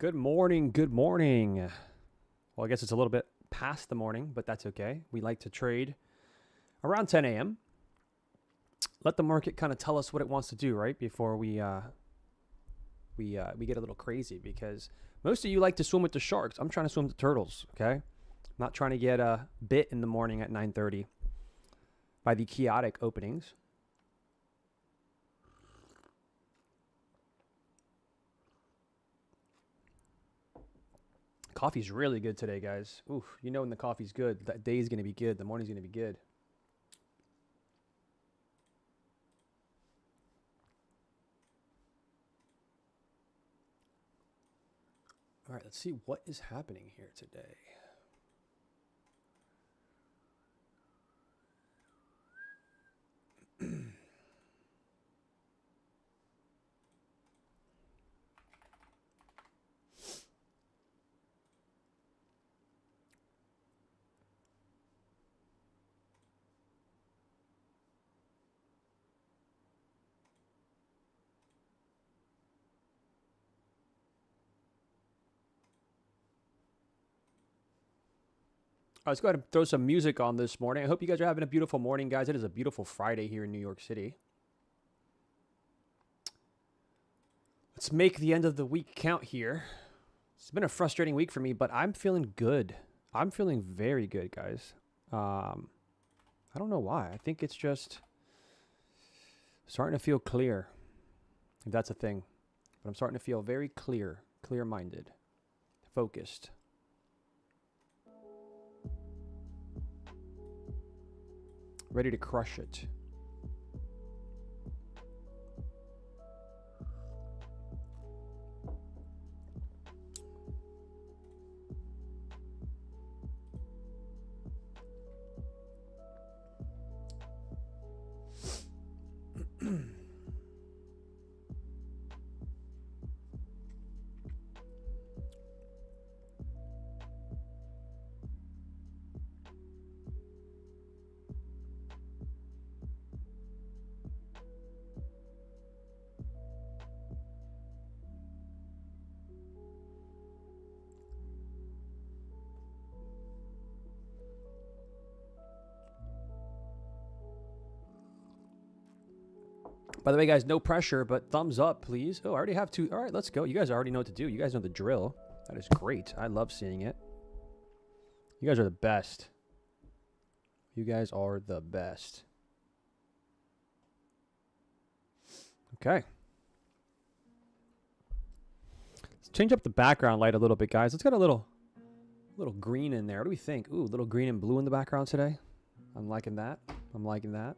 Good morning. Good morning. Well, I guess it's a little bit past the morning, but that's okay. We like to trade around 10 a.m. Let the market kind of tell us what it wants to do, right? Before we get a little crazy, because most of you like to swim with the sharks. I'm trying to swim with the turtles, okay? I'm not trying to get bit in the morning at 9:30 by the chaotic openings. Coffee's really good today, guys. Oof, you know when the coffee's good, that day's going to be good, the morning's going to be good. All right, let's see what is happening here today. All right, let's go ahead and throw some music on this morning. I hope you guys are having a beautiful morning, guys. It is a beautiful Friday here in New York City. Let's make the end of the week count here. It's been a frustrating week for me, but I'm feeling good. I'm feeling very good, guys. I don't know why. I think it's just starting to feel clear, if that's a thing. But I'm starting to feel very clear-minded, focused. Ready to crush it. By the way, guys, no pressure, but thumbs up, please. Oh, I already have two. All right, let's go. You guys already know what to do. You guys know the drill. That is great. I love seeing it. You guys are the best. You guys are the best. Okay. Let's change up the background light a little bit, guys. Let's get a little green in there. What do we think? Ooh, a little green and blue in the background today. I'm liking that. I'm liking that.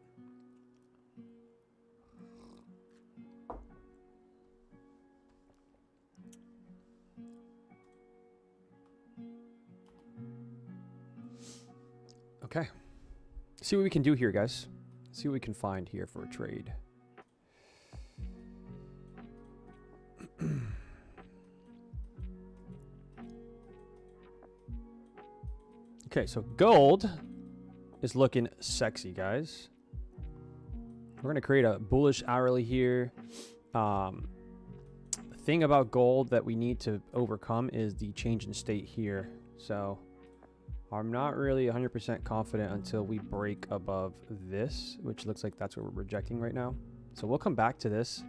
Okay. See what we can do here, guys. See what we can find here for a trade. Okay, so gold is looking sexy, guys. We're going to create a bullish hourly here. The thing about gold that we need to overcome is the change in state here. So I'm not really 100% confident until we break above this, which looks like that's what we're rejecting right now. So we'll come back to this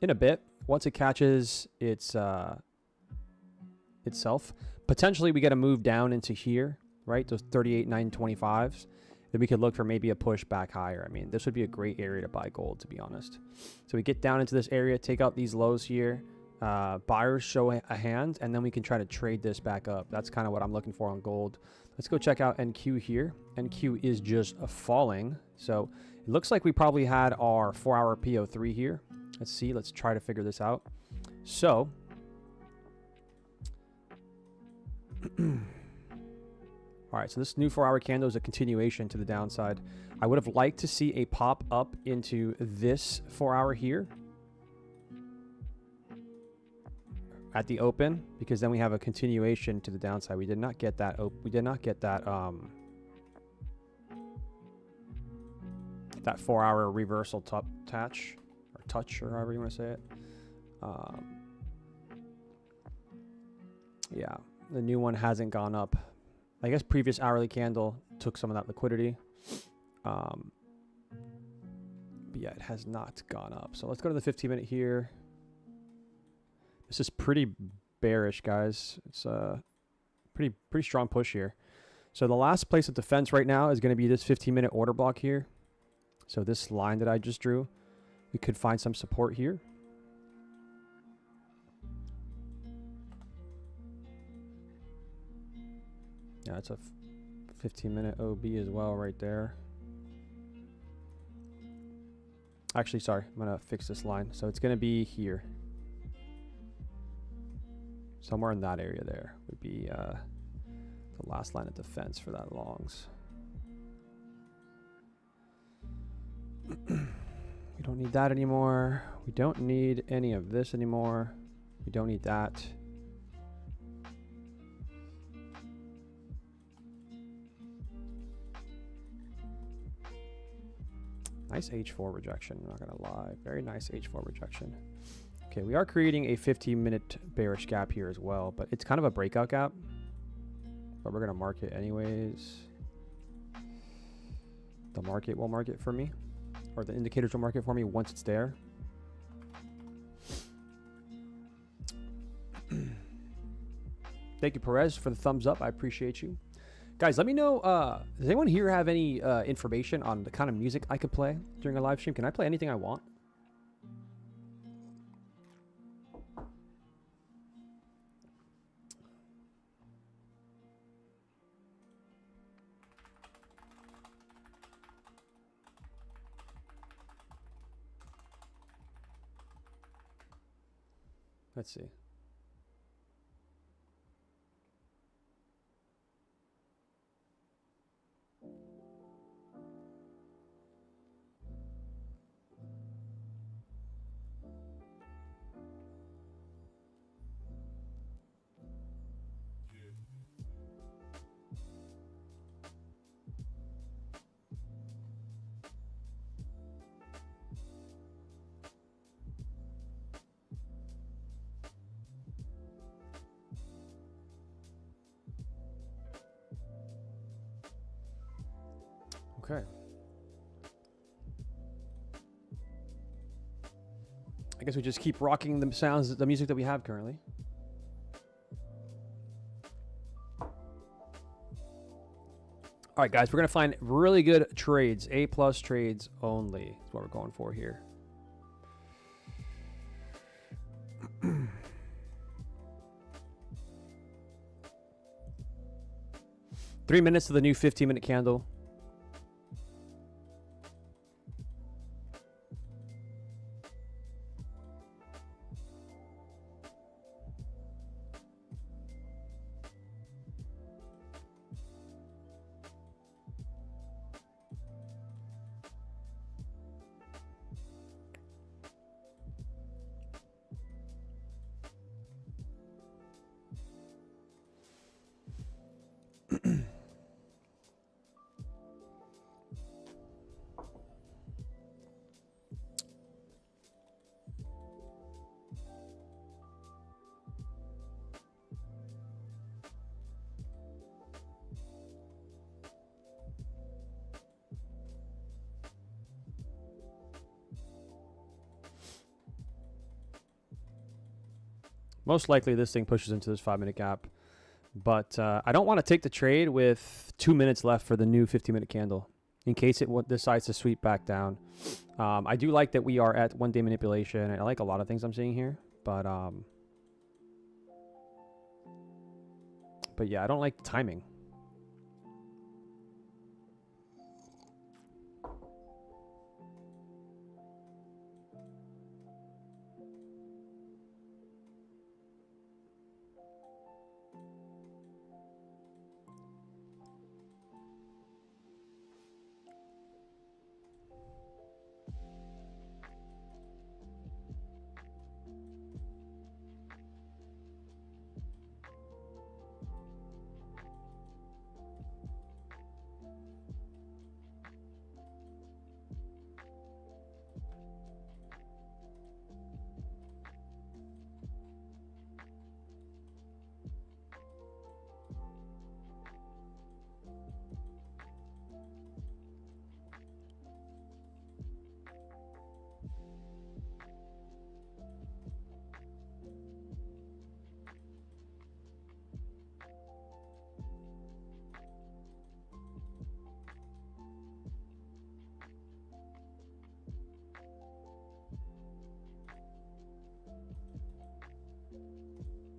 in a bit. Once it catches itself, potentially we get a move down into here, right? Those 38,925s. Then we could look for maybe a push back higher. I mean, this would be a great area to buy gold, to be honest. So we get down into this area, take out these lows here. Buyers show a hand, and then we can try to trade this back up. That's kind of what I'm looking for on gold. Let's go check out NQ here. NQ is just falling. So it looks like we probably had our 4-hour PO3 here. Let's see. Let's try to figure this out. So all right, so this new 4-hour candle is a continuation to the downside. I would have liked to see a pop up into this 4-hour here at the open, because then we have a continuation to the downside. We did not get that. We did not get that. That 4-hour reversal touch, or however you want to say it. Yeah, the new one hasn't gone up. I guess previous hourly candle took some of that liquidity. But yeah, it has not gone up. So let's go to the 15-minute here. This is pretty bearish, guys. It's a pretty strong push here. So the last place of defense right now is going to be this 15-minute order block here. So this line that I just drew, we could find some support here. Yeah, it's a 15-minute OB as well right there. Actually, sorry, I'm going to fix this line. So it's going to be here. Somewhere in that area there would be the last line of defense for that longs. We don't need that anymore. We don't need any of this anymore. We don't need that. Nice H4 rejection, I'm not gonna lie. Very nice H4 rejection. Okay, we are creating a 15-minute bearish gap here as well, but it's kind of a breakout gap. But we're gonna mark it anyways. The market will mark it for me, or the indicators will mark it for me once it's there. Thank you, Perez, for the thumbs up. I appreciate you. Guys, let me know, does anyone here have any information on the kind of music I could play during a live stream? Can I play anything I want? Let's see. Okay. I guess we just keep rocking the sounds, the music that we have currently. All right, guys, we're going to find really good trades. A+ trades only is what we're going for here. Three minutes to the new 15-minute candle. Most likely this thing pushes into this 5-minute gap. But I don't want to take the trade with 2 minutes left for the new 15-minute candle in case it decides to sweep back down. I do like that we are at one-day manipulation. I like a lot of things I'm seeing here. But yeah, I don't like timing.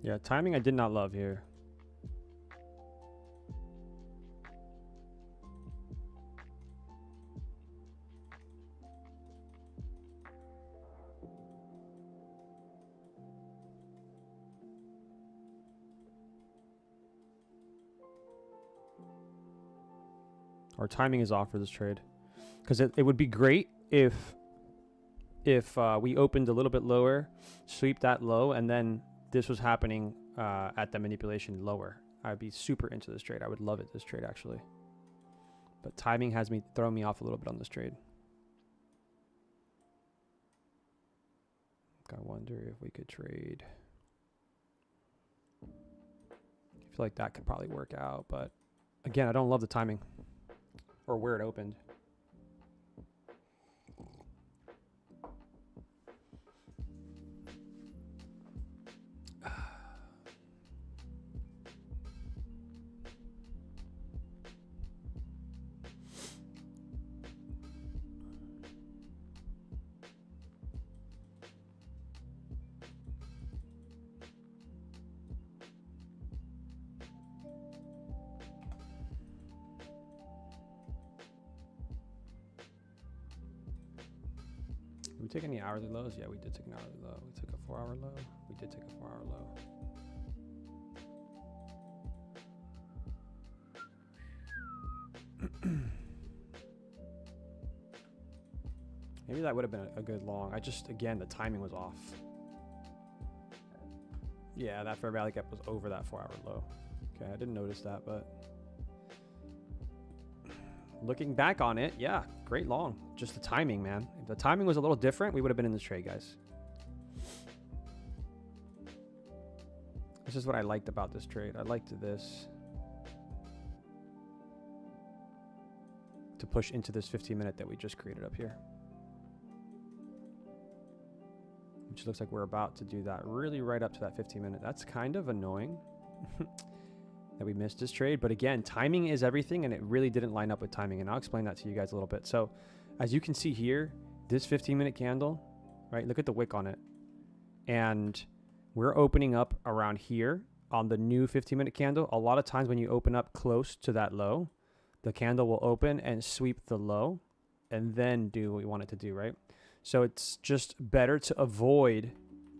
Yeah, timing I did not love here. Our timing is off for this trade. Because it would be great if we opened a little bit lower, sweep that low, and then this was happening at the manipulation lower. I'd be super into this trade. I would love it, this trade, actually. But timing has me thrown me off a little bit on this trade. I wonder if we could trade. I feel like that could probably work out, but again, I don't love the timing or where it opened. Did we take any hourly lows? Yeah, we did take an hourly low. We took a 4-hour low. We did take a 4-hour low. Maybe that would have been a good long. I just, again, the timing was off. Yeah, that fair value gap was over that 4-hour low. Okay, I didn't notice that, but looking back on it, yeah, great long. Just the timing, man. If the timing was a little different, we would have been in this trade, guys. This is what I liked about this trade. I liked this. To push into this 15-minute that we just created up here. Which looks like we're about to do that really right up to that 15-minute. That's kind of annoying that we missed this trade. But again, timing is everything, and it really didn't line up with timing. And I'll explain that to you guys a little bit. So as you can see here, this 15-minute candle, right? Look at the wick on it. And we're opening up around here on the new 15-minute candle. A lot of times when you open up close to that low, the candle will open and sweep the low and then do what we want it to do, right? So it's just better to avoid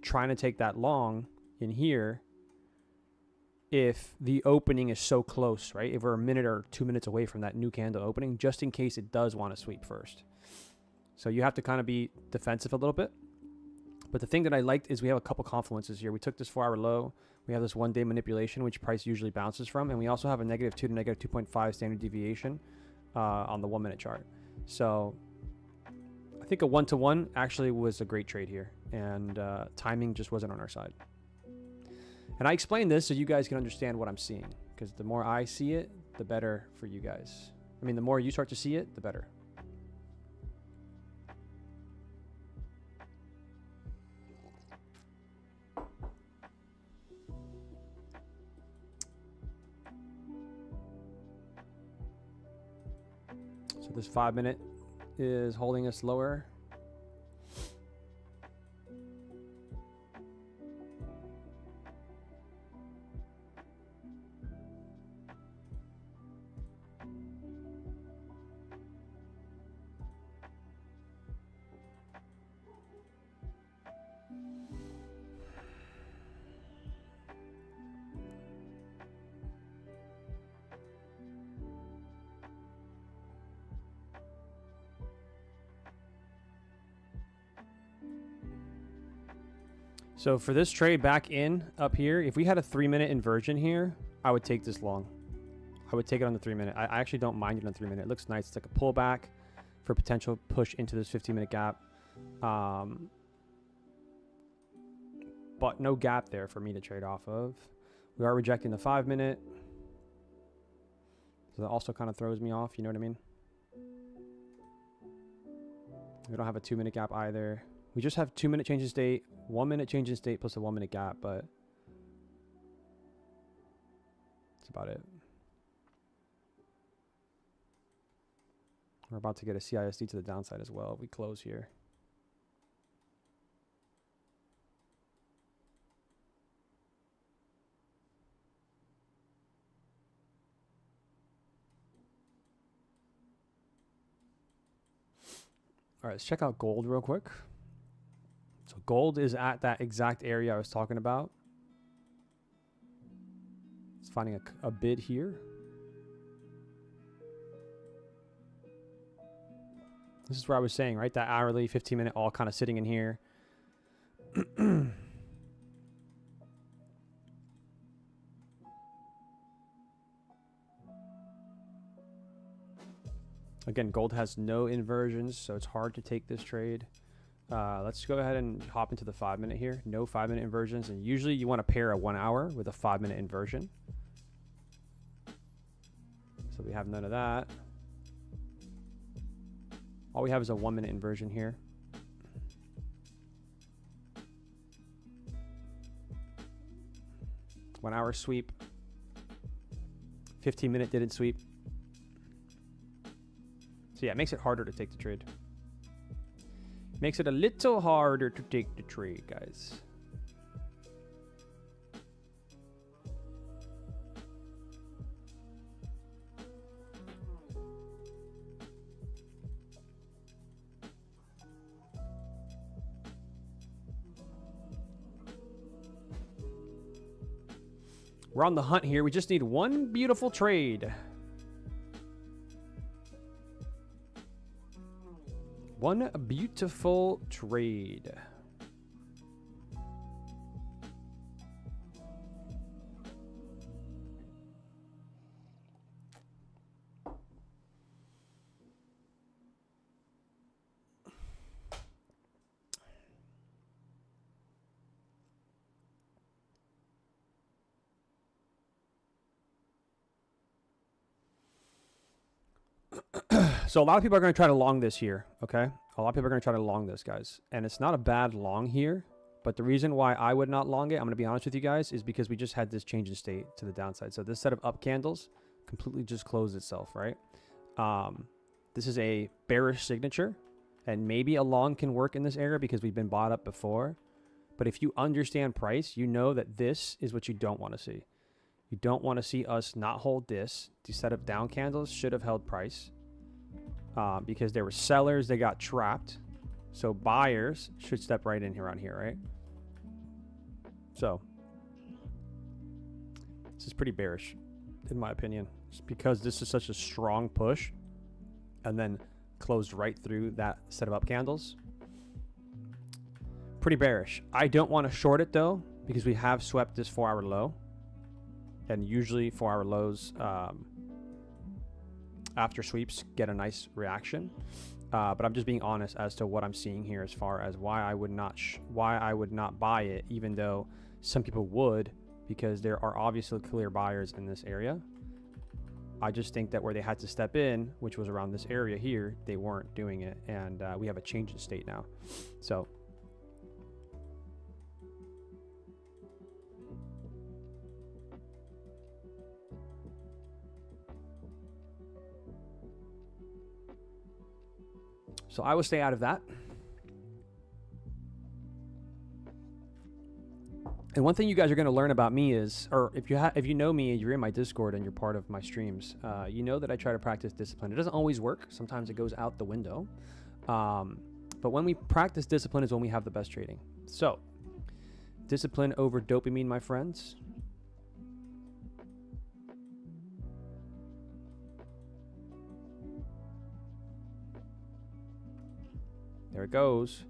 trying to take that long in here if the opening is so close, right? If we're a minute or 2 minutes away from that new candle opening, just in case it does want to sweep first. So you have to kind of be defensive a little bit. But the thing that I liked is we have a couple confluences here. We took this 4-hour low. We have this 1-day manipulation, which price usually bounces from. And we also have a -2 to -2.5 standard deviation on the 1-minute chart. So I think a 1-to-1 actually was a great trade here. And timing just wasn't on our side. And I explained this so you guys can understand what I'm seeing. Because the more I see it, the better for you guys. I mean, the more you start to see it, the better. So this 5-minute is holding us lower. So for this trade back in up here, if we had a 3-minute inversion here, I would take this long. I would take it on the 3-minute. I actually don't mind it on the 3-minute. It looks nice. It's like a pullback for potential push into this 15-minute gap. But no gap there for me to trade off of. We are rejecting the 5-minute. So that also kind of throws me off. You know what I mean? We don't have a 2-minute gap either. We just have 2-minute change in state, 1-minute change in state plus a 1-minute gap, but that's about it. We're about to get a CISD to the downside as well if we close here. right, let's check out gold real quick. So gold is at that exact area I was talking about. It's finding a bid here. This is where I was saying, right? That hourly, 15-minute, all kind of sitting in here. Again, gold has no inversions, so it's hard to take this trade. Let's go ahead and hop into the 5-minute here. No 5-minute inversions, and usually you want to pair a 1 hour with a 5-minute inversion. So we have none of that. All we have is a 1-minute inversion here. One hour sweep. 15-minute didn't sweep. So yeah, it makes it harder to take the trade. Makes it a little harder to take the trade, guys. We're on the hunt here. We just need one beautiful trade. One beautiful trade. So a lot of people are going to try to long this here, okay? A lot of people are going to try to long this, guys. And it's not a bad long here, but the reason why I would not long it, I'm going to be honest with you guys, is because we just had this change in state to the downside. So this set of up candles completely just closed itself, right? This is a bearish signature, and maybe a long can work in this area because we've been bought up before. But if you understand price, you know that this is what you don't want to see. You don't want to see us not hold this. The set of down candles should have held price. Because there were sellers, they got trapped. So buyers should step right in here around here, right? So this is pretty bearish, in my opinion. Just because this is such a strong push and then closed right through that set of up candles. Pretty bearish. I don't want to short it though, because we have swept this 4-hour low. And usually 4-hour lows after sweeps get a nice reaction, but I'm just being honest as to what I'm seeing here as far as why I would not buy it, even though some people would, because there are obviously clear buyers in this area. I just think that where they had to step in, which was around this area here, they weren't doing it, and we have a change in state now. So I will stay out of that. And one thing you guys are going to learn about me is, or if you know me, you're in my Discord and you're part of my streams, you know that I try to practice discipline. It doesn't always work. Sometimes it goes out the window. But when we practice discipline is when we have the best trading. So, discipline over dopamine, my friends. There it goes.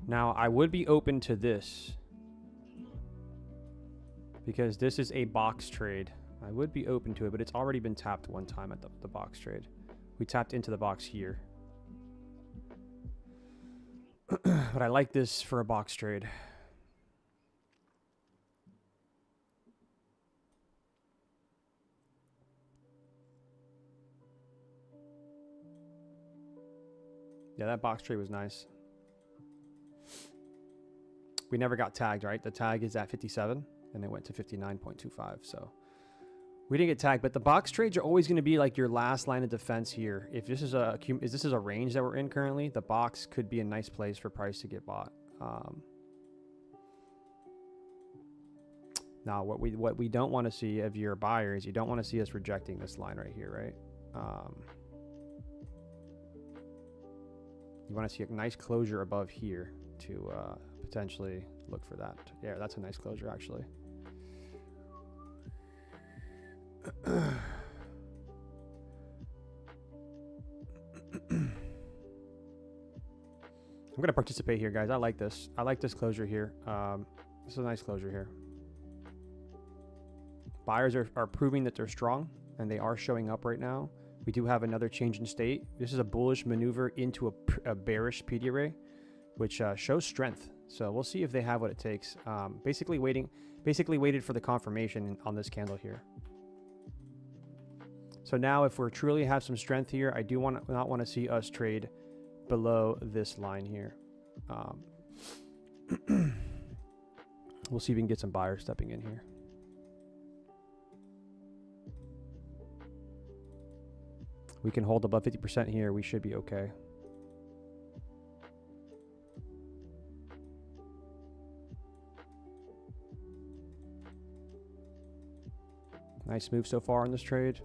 Now, I would be open to this because this is a box trade. I would be open to it, but it's already been tapped one time at the box trade. We tapped into the box here. But I like this for a box trade. Yeah, that box trade was nice. We never got tagged, right? The tag is at 57, and it went to 59.25. So we didn't get tagged, but the box trades are always going to be like your last line of defense here. If this is a range that we're in currently, the box could be a nice place for price to get bought. Now, what we don't want to see if you're a buyer is you don't want to see us rejecting this line right here, right? You want to see a nice closure above here to potentially look for that. Yeah, that's a nice closure actually. I'm going to participate here, guys. I like this. I like this closure here. This is a nice closure here. Buyers are proving that they're strong, and they are showing up right now. We do have another change in state. This is a bullish maneuver into a bearish PD array, which shows strength. So we'll see if they have what it takes. Basically waited for the confirmation on this candle here. So now if we're truly have some strength here, I do not want to see us trade below this line here. We'll see if we can get some buyers stepping in here. We can hold above 50% here. We should be okay. Nice move so far in this trade.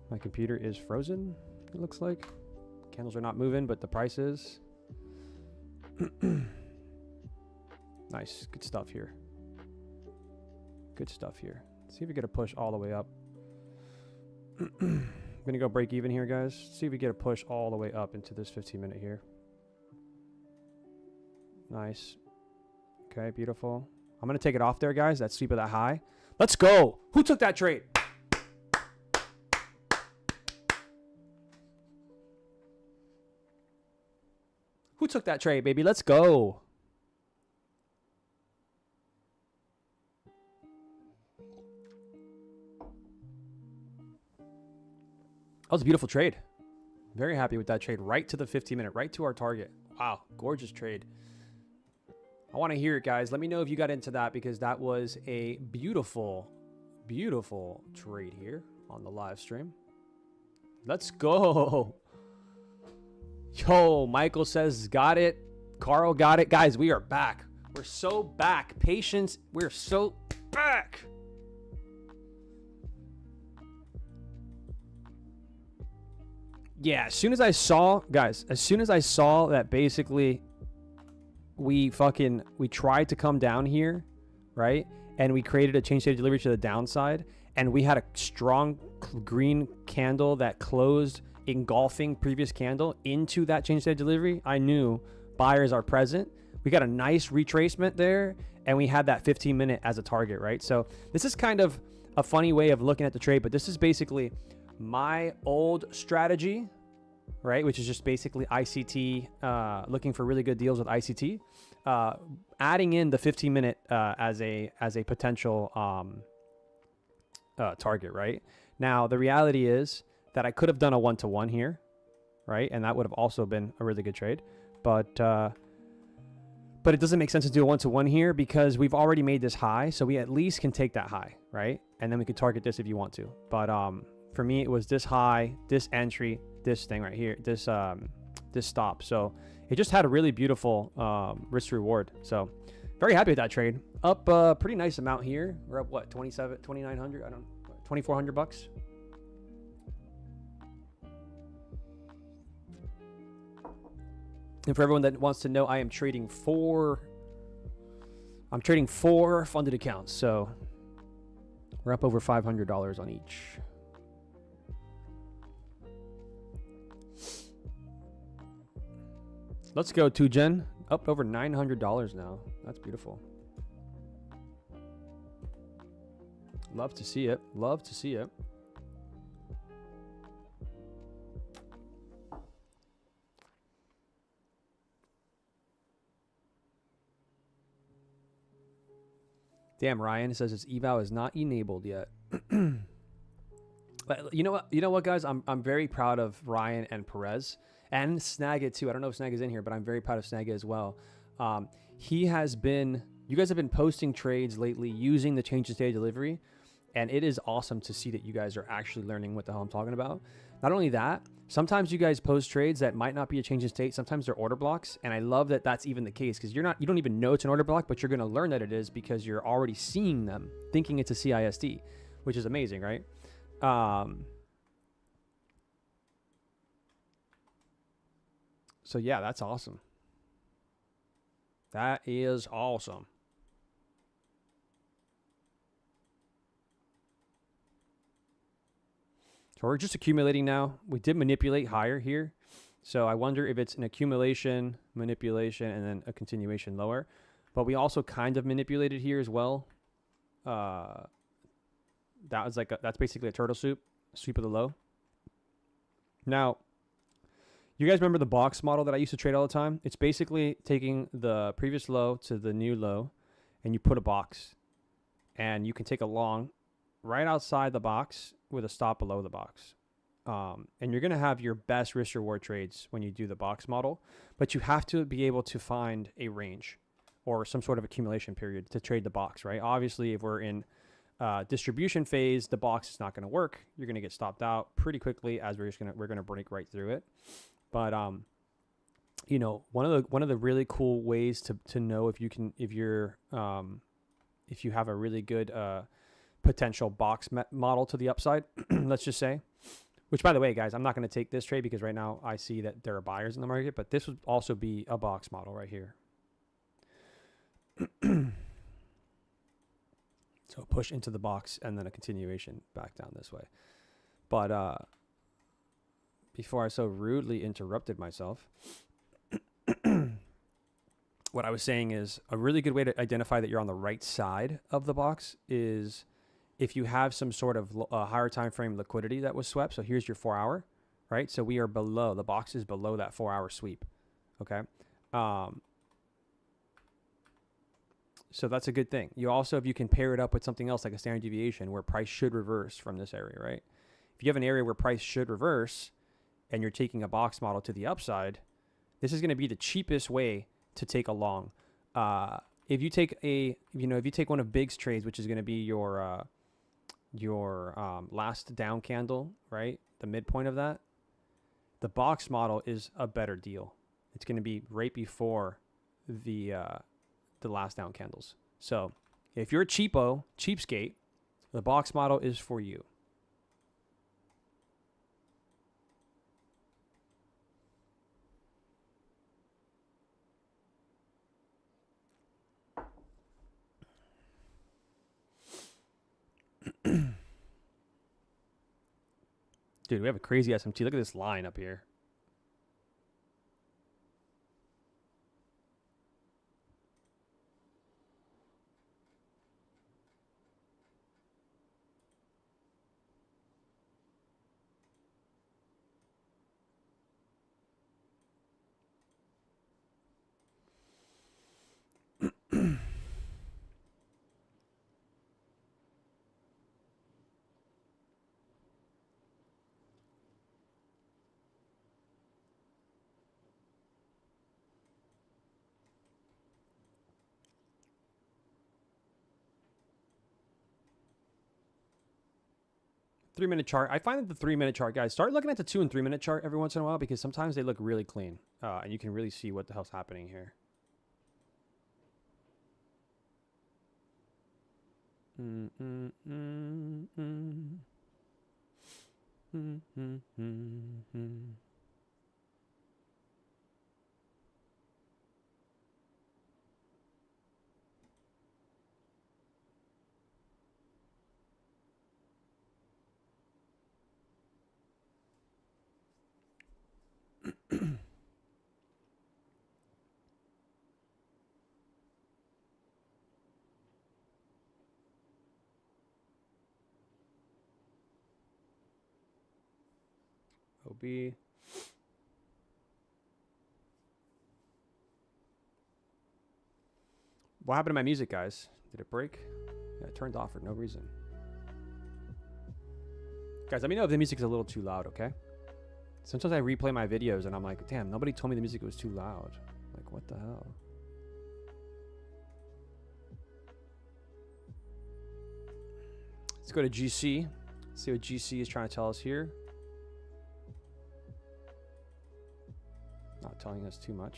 My computer is frozen, it looks like. Candles are not moving, but the price is. Nice, good stuff here. Good stuff here. Let's see if we get a push all the way up. I'm gonna go break even here, guys. See if we get a push all the way up into this 15-minute here. Nice. Okay, beautiful. I'm gonna take it off there, guys. That sweep of that high. Let's go. Who took that trade? Who took that trade, baby? Let's go. That was a beautiful trade. Very happy with that trade. Right to the 15-minute, right to our target. Wow, gorgeous trade. I want to hear it, guys. Let me know if you got into that, because that was a beautiful, beautiful trade here on the live stream. Let's go. Yo, Michael says, got it. Carl got it. Guys, we are back. We're so back. Patience, we're so back. Yeah, as soon as I saw, guys, as soon as I saw that basically we tried to come down here, right? And we created a change state delivery to the downside, and we had a strong green candle that closed engulfing previous candle into that change state delivery. I knew buyers are present. We got a nice retracement there, and we had that 15-minute as a target, right? So this is kind of a funny way of looking at the trade, but this is basically my old strategy, right, which is just basically ICT, looking for really good deals with ICT, adding in the 15-minute as a potential target, right? Now the reality is that I could have done a 1-to-1 here, right, and that would have also been a really good trade, but it doesn't make sense to do a 1-to-1 here because we've already made this high, so we at least can take that high, right, and then we can target this if you want to, but for me, it was this high, this entry, this thing right here, this stop. So it just had a really beautiful risk reward. So very happy with that trade. Up a pretty nice amount here. We're up what, 2,900? I don't know, 2,400 bucks. And for everyone that wants to know, I'm trading four funded accounts. So we're up over $500 on each. Let's go, 2Gen. Up over $900 now. That's beautiful. Love to see it. Love to see it. Damn, Ryan says its eval is not enabled yet. But you know what? You know what, guys? I'm very proud of Ryan and Perez. And Snagit too. I don't know if Snag is in here, but I'm very proud of Snagit as well. You guys have been posting trades lately using the change in state delivery, and it is awesome to see that you guys are actually learning what the hell I'm talking about. Not only that, sometimes you guys post trades that might not be a change in state. Sometimes they're order blocks, and I love that that's even the case because you don't even know it's an order block, but you're going to learn that it is because you're already seeing them, thinking it's a CISD, which is amazing, right? So yeah, that's awesome. That is awesome. So we're just accumulating now. We did manipulate higher here. So I wonder if it's an accumulation, manipulation, and then a continuation lower. But we also kind of manipulated here as well. That was like that's basically a turtle soup, sweep of the low. Now, you guys remember the box model that I used to trade all the time? It's basically taking the previous low to the new low, and you put a box. And you can take a long right outside the box with a stop below the box. And you're going to have your best risk reward trades when you do the box model, but you have to be able to find a range or some sort of accumulation period to trade the box, right? Obviously, if we're in distribution phase, the box is not going to work. You're going to get stopped out pretty quickly as we're going to break right through it. But you know, one of the really cool ways to know if you have a really good potential box model to the upside, let's just say, which by the way, guys, I'm not going to take this trade because right now I see that there are buyers in the market, but this would also be a box model right here. So push into the box and then a continuation back down this way. But before I so rudely interrupted myself, what I was saying is a really good way to identify that you're on the right side of the box is if you have some sort of higher time frame liquidity that was swept. So here's your 4 hour, right? So we are below, the box is below that 4 hour sweep. Okay. So that's a good thing. You also, if you can pair it up with something else like a standard deviation where price should reverse from this area, right? If you have an area where price should reverse and you're taking a box model to the upside, this is going to be the cheapest way to take a long. If you take one of Big's trades, which is going to be your last down candle, right? The midpoint of that, the box model is a better deal. It's going to be right before the last down candles. So if you're a cheapskate, the box model is for you. Dude, we have a crazy SMT. Look at this line up here. Three-minute chart. I find that the 3-minute chart, guys, start looking at the 2 and 3-minute chart every once in a while because sometimes they look really clean and you can really see what the hell's happening here. OB. What happened to my music, guys? Did it break? Yeah, it turned off for no reason. Guys, let me know if the music is a little too loud, okay? Sometimes I replay my videos and I'm like, damn, nobody told me the music was too loud. Like, what the hell? Let's go to GC. See what GC is trying to tell us here. Not telling us too much.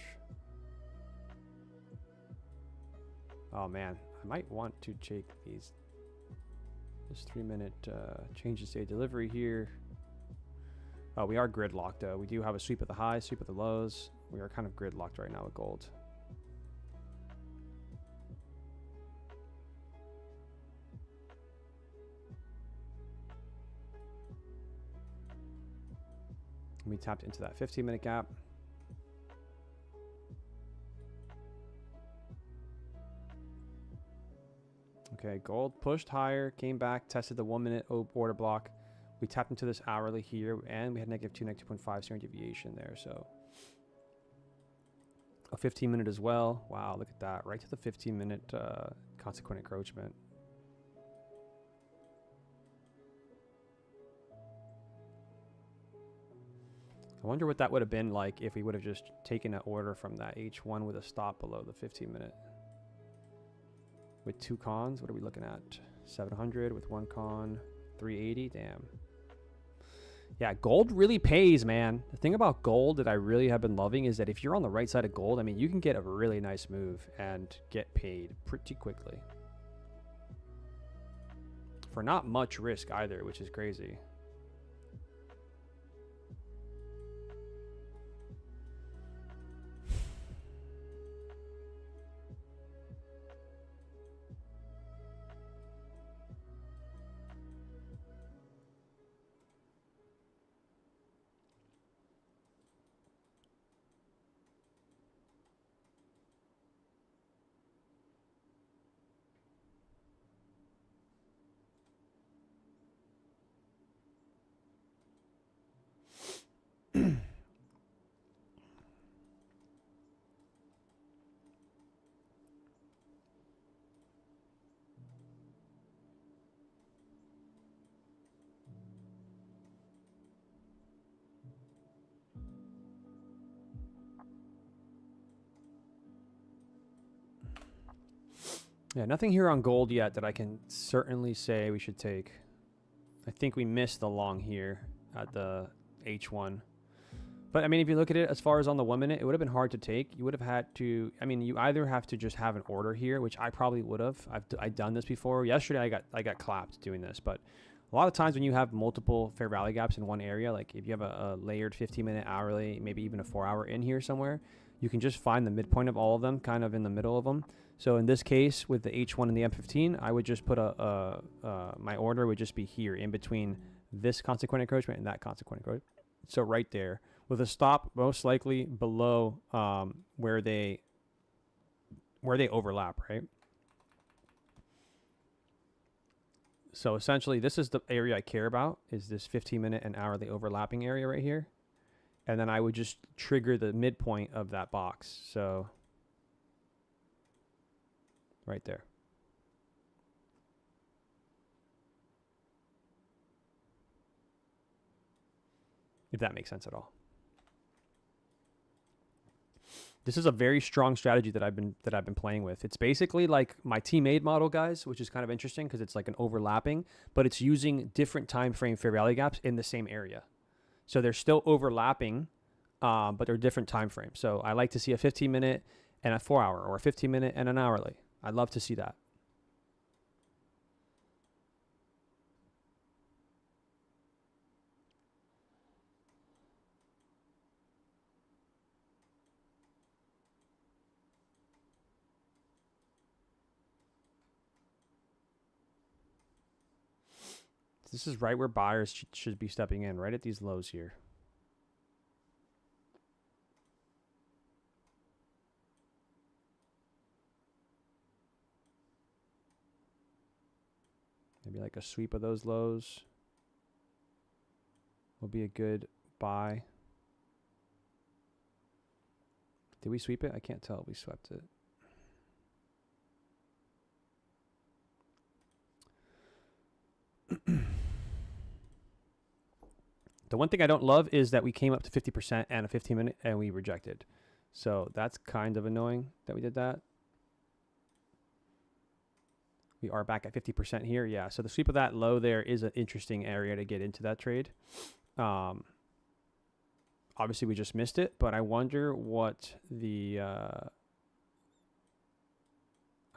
Oh man, I might want to take this 3-minute change to state delivery here. Oh, we are gridlocked though. We do have a sweep at the highs, sweep at the lows. We are kind of gridlocked right now with gold. We tapped into that 15-minute gap. Okay, gold pushed higher, came back, tested the 1 minute order block. We tapped into this hourly here, and we had -2, -2.5 standard deviation there. So a 15-minute as well. Wow, look at that. Right to the 15-minute consequent encroachment. I wonder what that would have been like if we would have just taken an order from that H1 with a stop below the 15-minute. With 2 cons, what are we looking at? 700 with 1 con, 380, damn. Yeah, gold really pays, man. The thing about gold that I really have been loving is that if you're on the right side of gold, I mean, you can get a really nice move and get paid pretty quickly. For not much risk either, which is crazy. Yeah, nothing here on gold yet that I can certainly say we should take. I think we missed the long here at the H1. But, I mean, if you look at it as far as on the 1 minute, it would have been hard to take. You would have had to, I mean, you either have to just have an order here, which I probably would have. I've done this before. Yesterday, I got clapped doing this. But a lot of times when you have multiple fair value gaps in one area, like if you have a layered 15-minute hourly, maybe even a 4-hour in here somewhere, you can just find the midpoint of all of them, kind of in the middle of them. So in this case, with the H1 and the M15, I would just put my order would just be here in between this consequent encroachment and that consequent encroachment. So right there, with a stop most likely below where they overlap, right? So essentially, this is the area I care about, is this 15-minute and hourly overlapping area right here. And then I would just trigger the midpoint of that box. So right there. If that makes sense at all. This is a very strong strategy that I've been playing with. It's basically like my TraderMade model, guys, which is kind of interesting because it's like an overlapping, but it's using different time frame fair value gaps in the same area. So they're still overlapping, but they're different time frames. So I like to see a 15-minute and a 4-hour, or a 15-minute and an hourly. I'd love to see that. This is right where buyers should be stepping in, right at these lows here. Maybe like a sweep of those lows will be a good buy. Did we sweep it? I can't tell if we swept it. The one thing I don't love is that we came up to 50% and a 15-minute and we rejected. So that's kind of annoying that we did that. We are back at 50% here. Yeah, so the sweep of that low there is an interesting area to get into that trade. Obviously, we just missed it, but I wonder what the... I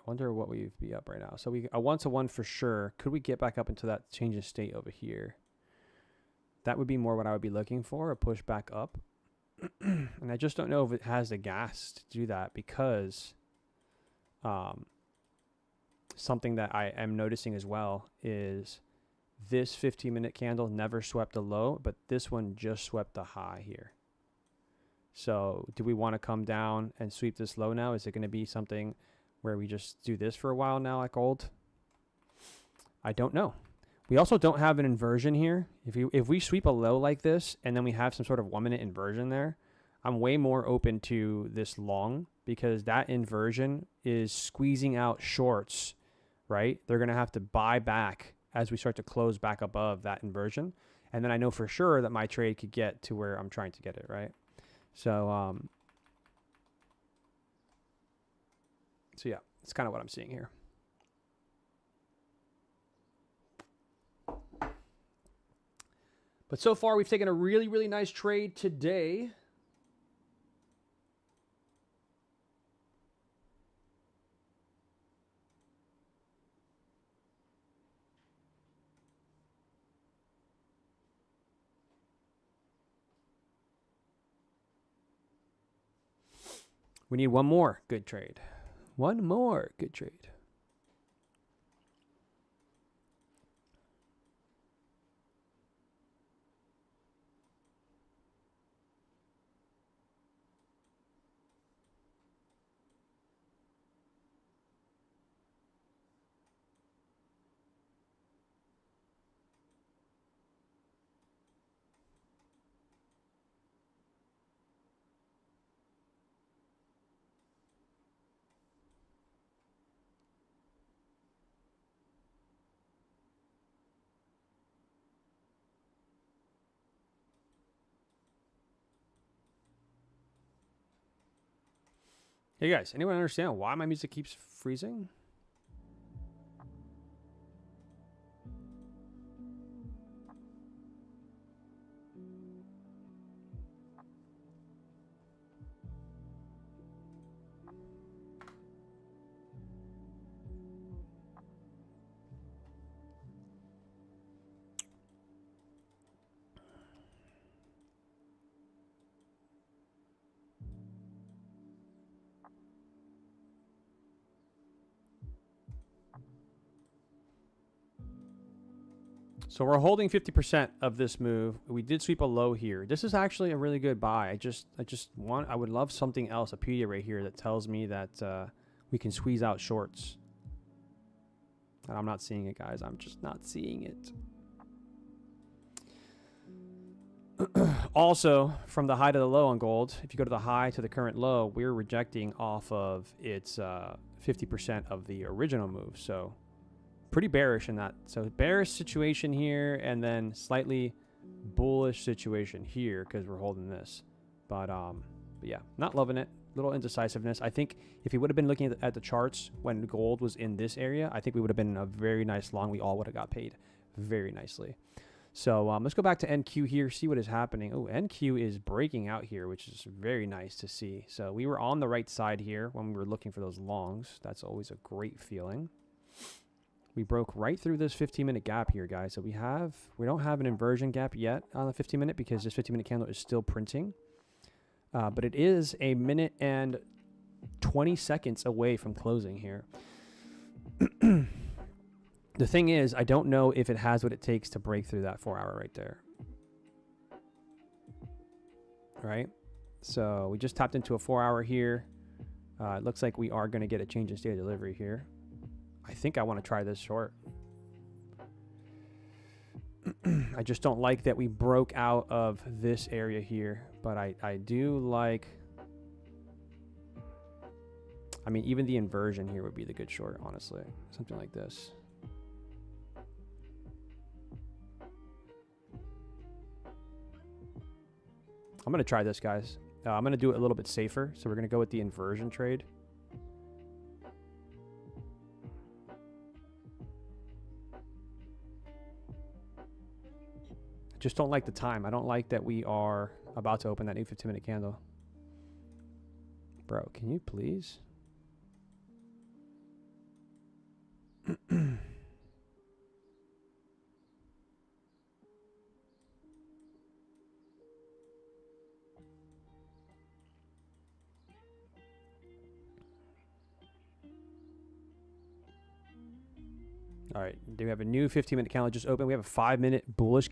wonder what we'd be up right now. So a 1-to-1 for sure. Could we get back up into that change in state over here? That would be more what I would be looking for, a push back up. And I just don't know if it has the gas to do that because something that I am noticing as well is this 15-minute candle never swept a low, but this one just swept the high here. So do we want to come down and sweep this low now? Is it going to be something where we just do this for a while now like gold? I don't know. We also don't have an inversion here. If we sweep a low like this and then we have some sort of 1 minute inversion there, I'm way more open to this long because that inversion is squeezing out shorts, right? They're going to have to buy back as we start to close back above that inversion. And then I know for sure that my trade could get to where I'm trying to get it, right? So, so yeah, it's kind of what I'm seeing here. But so far, we've taken a really, really nice trade today. We need one more good trade. One more good trade. Hey guys, anyone understand why my music keeps freezing? So we're holding 50% of this move. We did sweep a low here. This is actually a really good buy. I would love something else, a PDA right here that tells me that we can squeeze out shorts. And I'm not seeing it, guys. I'm just not seeing it. Also, from the high to the low on gold, if you go to the high to the current low, we're rejecting off of its 50% of the original move. So pretty bearish in that. So bearish situation here and then slightly bullish situation here because we're holding this. But yeah, not loving it. Little indecisiveness. I think if you would have been looking at the charts when gold was in this area, I think we would have been in a very nice long. We all would have got paid very nicely. So let's go back to NQ here, see what is happening. Oh, NQ is breaking out here, which is very nice to see. So we were on the right side here when we were looking for those longs. That's always a great feeling. We broke right through this 15-minute gap here, guys. So we don't have an inversion gap yet on the 15-minute because this 15-minute candle is still printing. But it is a minute and 20 seconds away from closing here. The thing is, I don't know if it has what it takes to break through that 4 hour right there. Right? So we just tapped into a 4 hour here. It looks like we are going to get a change in state of delivery here. I think I want to try this short. I just don't like that we broke out of this area here. But I do like... I mean, even the inversion here would be the good short, honestly. Something like this. I'm going to try this, guys. I'm going to do it a little bit safer. So we're going to go with the inversion trade. I just don't like the time. I don't like that we are about to open that new 15-minute candle. Bro, can you please? All right, do we have a new 15-minute candle just open? We have a 5-minute bullish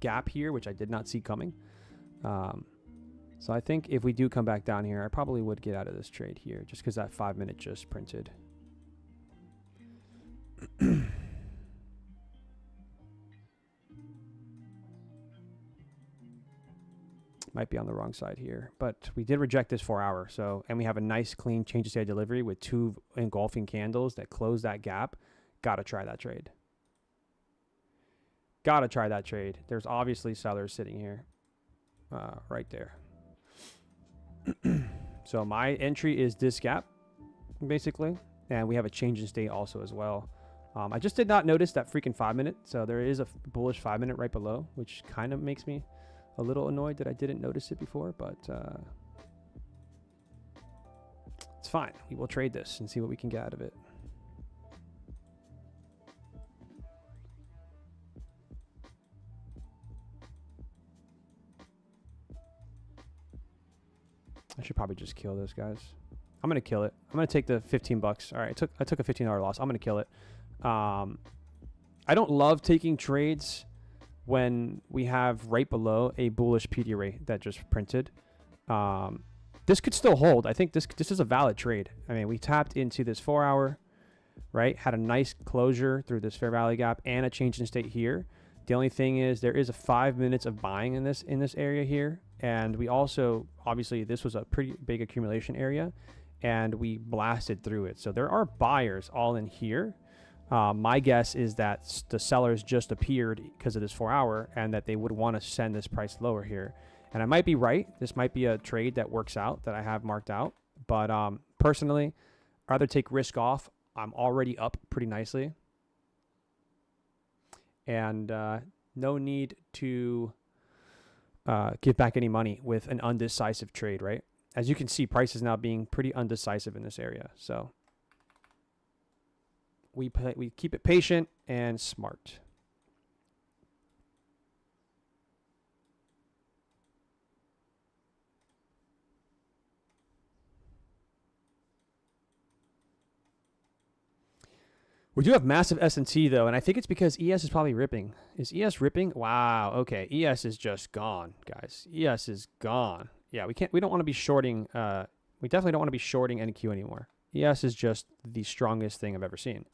gap here, which I did not see coming. So I think if we do come back down here, I probably would get out of this trade here just because that 5-minute just printed. Might be on the wrong side here, but we did reject this 4-hour. So, and we have a nice clean change of state delivery with 2 engulfing candles that close that gap. Gotta try that trade. Gotta try that trade. There's obviously sellers sitting here, right there. So my entry is this gap, basically, and we have a change in state also as well. I just did not notice that freaking 5-minute. So there is a bullish 5-minute right below, which kind of makes me a little annoyed that I didn't notice it before, but it's fine. We will trade this and see what we can get out of it. I should probably just kill this, guys. I'm gonna kill it. I'm gonna take the 15 bucks. All right, I took a $15 loss. I'm gonna kill it. I don't love taking trades when we have right below a bullish PD array that just printed. This could still hold. I think this is a valid trade. I mean, we tapped into this 4-hour, right? Had a nice closure through this fair value gap and a change in state here. The only thing is there is a 5 minutes of buying in this area here. And we also, obviously, this was a pretty big accumulation area, and we blasted through it. So there are buyers all in here. My guess is that the sellers just appeared because of this 4-hour and that they would want to send this price lower here. And I might be right. This might be a trade that works out that I have marked out. But personally, I'd rather take risk off. I'm already up pretty nicely. And no need to give back any money with an undecisive trade, right? As you can see, price is now being pretty undecisive in this area. So we keep it patient and smart. We do have massive S&T though, and I think it's because ES is probably ripping. Is ES ripping? Wow. Okay, ES is just gone, guys. ES is gone. Yeah, we don't want to be shorting. We definitely don't want to be shorting NQ anymore. ES is just the strongest thing I've ever seen.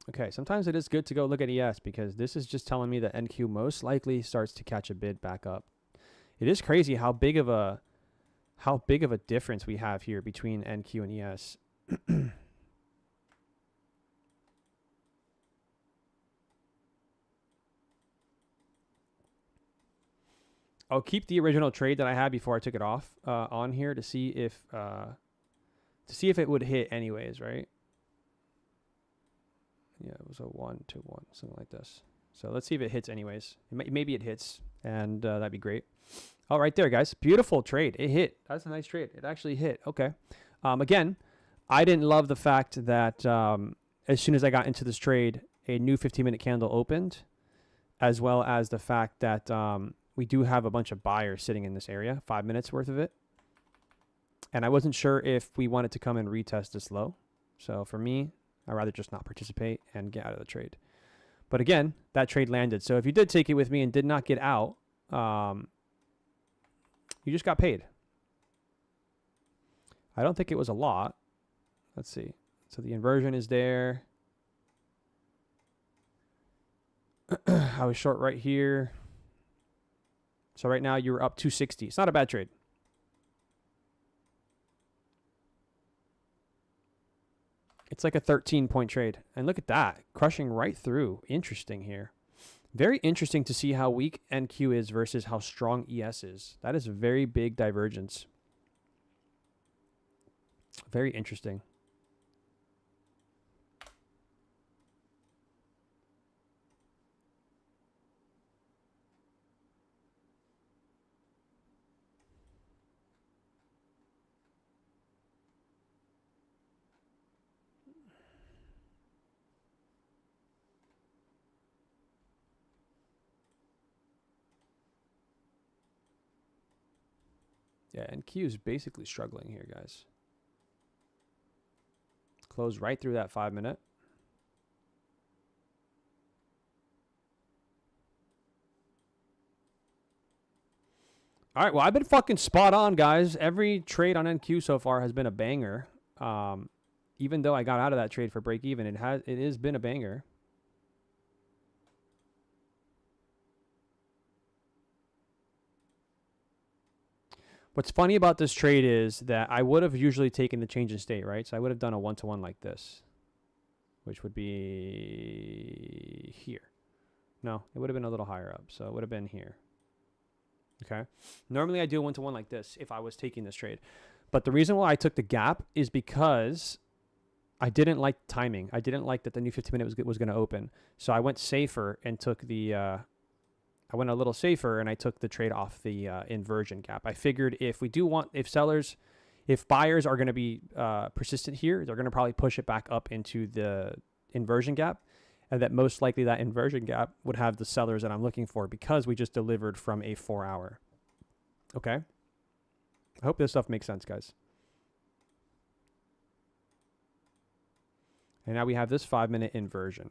Okay, sometimes it is good to go look at ES because this is just telling me that NQ most likely starts to catch a bid back up. It is crazy how big of a difference we have here between NQ and ES. I'll keep the original trade that I had before I took it off on here to see if it would hit anyways, right? Yeah, it was a 1-1, something like this. So let's see if it hits anyways. Maybe it hits, and that'd be great. Oh, right there, guys. Beautiful trade. It hit. That's a nice trade. It actually hit. Okay. Again, I didn't love the fact that as soon as I got into this trade, a new 15-minute candle opened, as well as the fact that we do have a bunch of buyers sitting in this area, 5 minutes worth of it. And I wasn't sure if we wanted to come and retest this low. So for me, I'd rather just not participate and get out of the trade. But again, that trade landed. So if you did take it with me and did not get out, you just got paid. I don't think it was a lot. Let's see. So the inversion is there. I was short right here. So right now you're up 260. It's not a bad trade. It's like a 13-point trade. And look at that. Crushing right through. Interesting here. Very interesting to see how weak NQ is versus how strong ES is. That is a very big divergence. Very interesting. Yeah, and Q is basically struggling here, guys. Close right through that 5 minute. All right, well, I've been fucking spot on, guys. Every trade on NQ so far has been a banger. Even though I got out of that trade for break even, it has been a banger. What's funny about this trade is that I would have usually taken the change in state, right? So I would have done a 1-to-1 like this, which would be here. No, it would have been a little higher up. So it would have been here. Okay. Normally I do a 1-to-1 like this if I was taking this trade. But the reason why I took the gap is because I didn't like timing. I didn't like that the new 50-minute was going to open. So I went safer and took the... I went a little safer and I took the trade off the inversion gap. I figured if buyers are going to be persistent here, they're going to probably push it back up into the inversion gap, and that most likely that inversion gap would have the sellers that I'm looking for because we just delivered from a 4-hour. Okay. I hope this stuff makes sense, guys. And now we have this 5-minute inversion.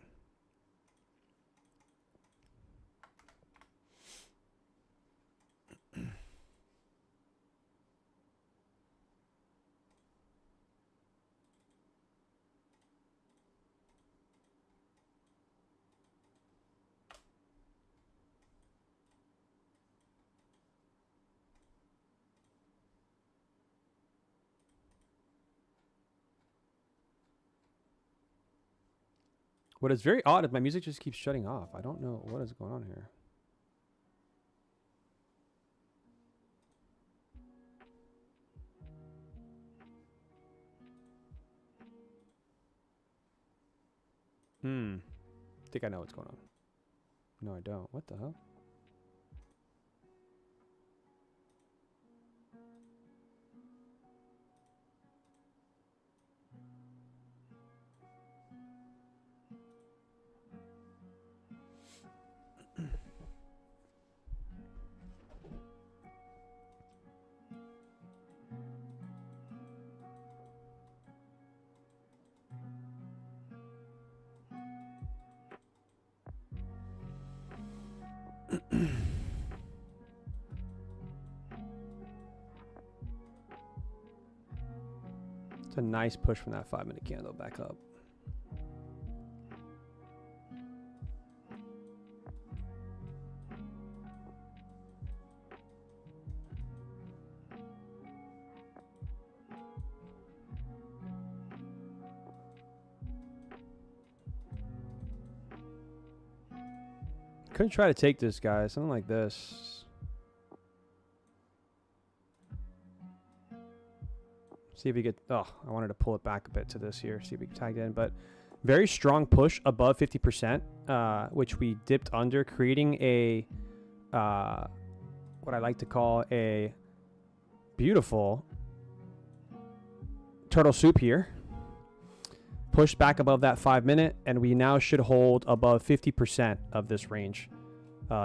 What is very odd is my music just keeps shutting off. I don't know what is going on here. I think I know what's going on. No, I don't. What the hell? It's a nice push from that 5-minute candle back up. Couldn't try to take this guy, something like this. See if we get, I wanted to pull it back a bit to this here, see if we can tag it in, but very strong push above 50%, which we dipped under, creating a, what I like to call a beautiful turtle soup here. Pushed back above that 5-minute, and we now should hold above 50% of this range,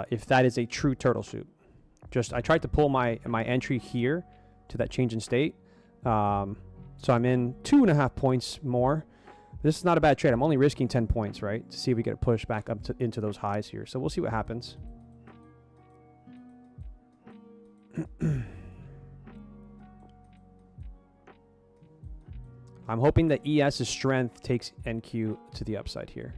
if that is a true turtle soup. I tried to pull my entry here to that change in state, so I'm in 2.5 points more. This is not a bad trade. I'm only risking 10 points, right, to see if we get a push back up into those highs here. So we'll see what happens. I'm hoping that ES's strength takes NQ to the upside here.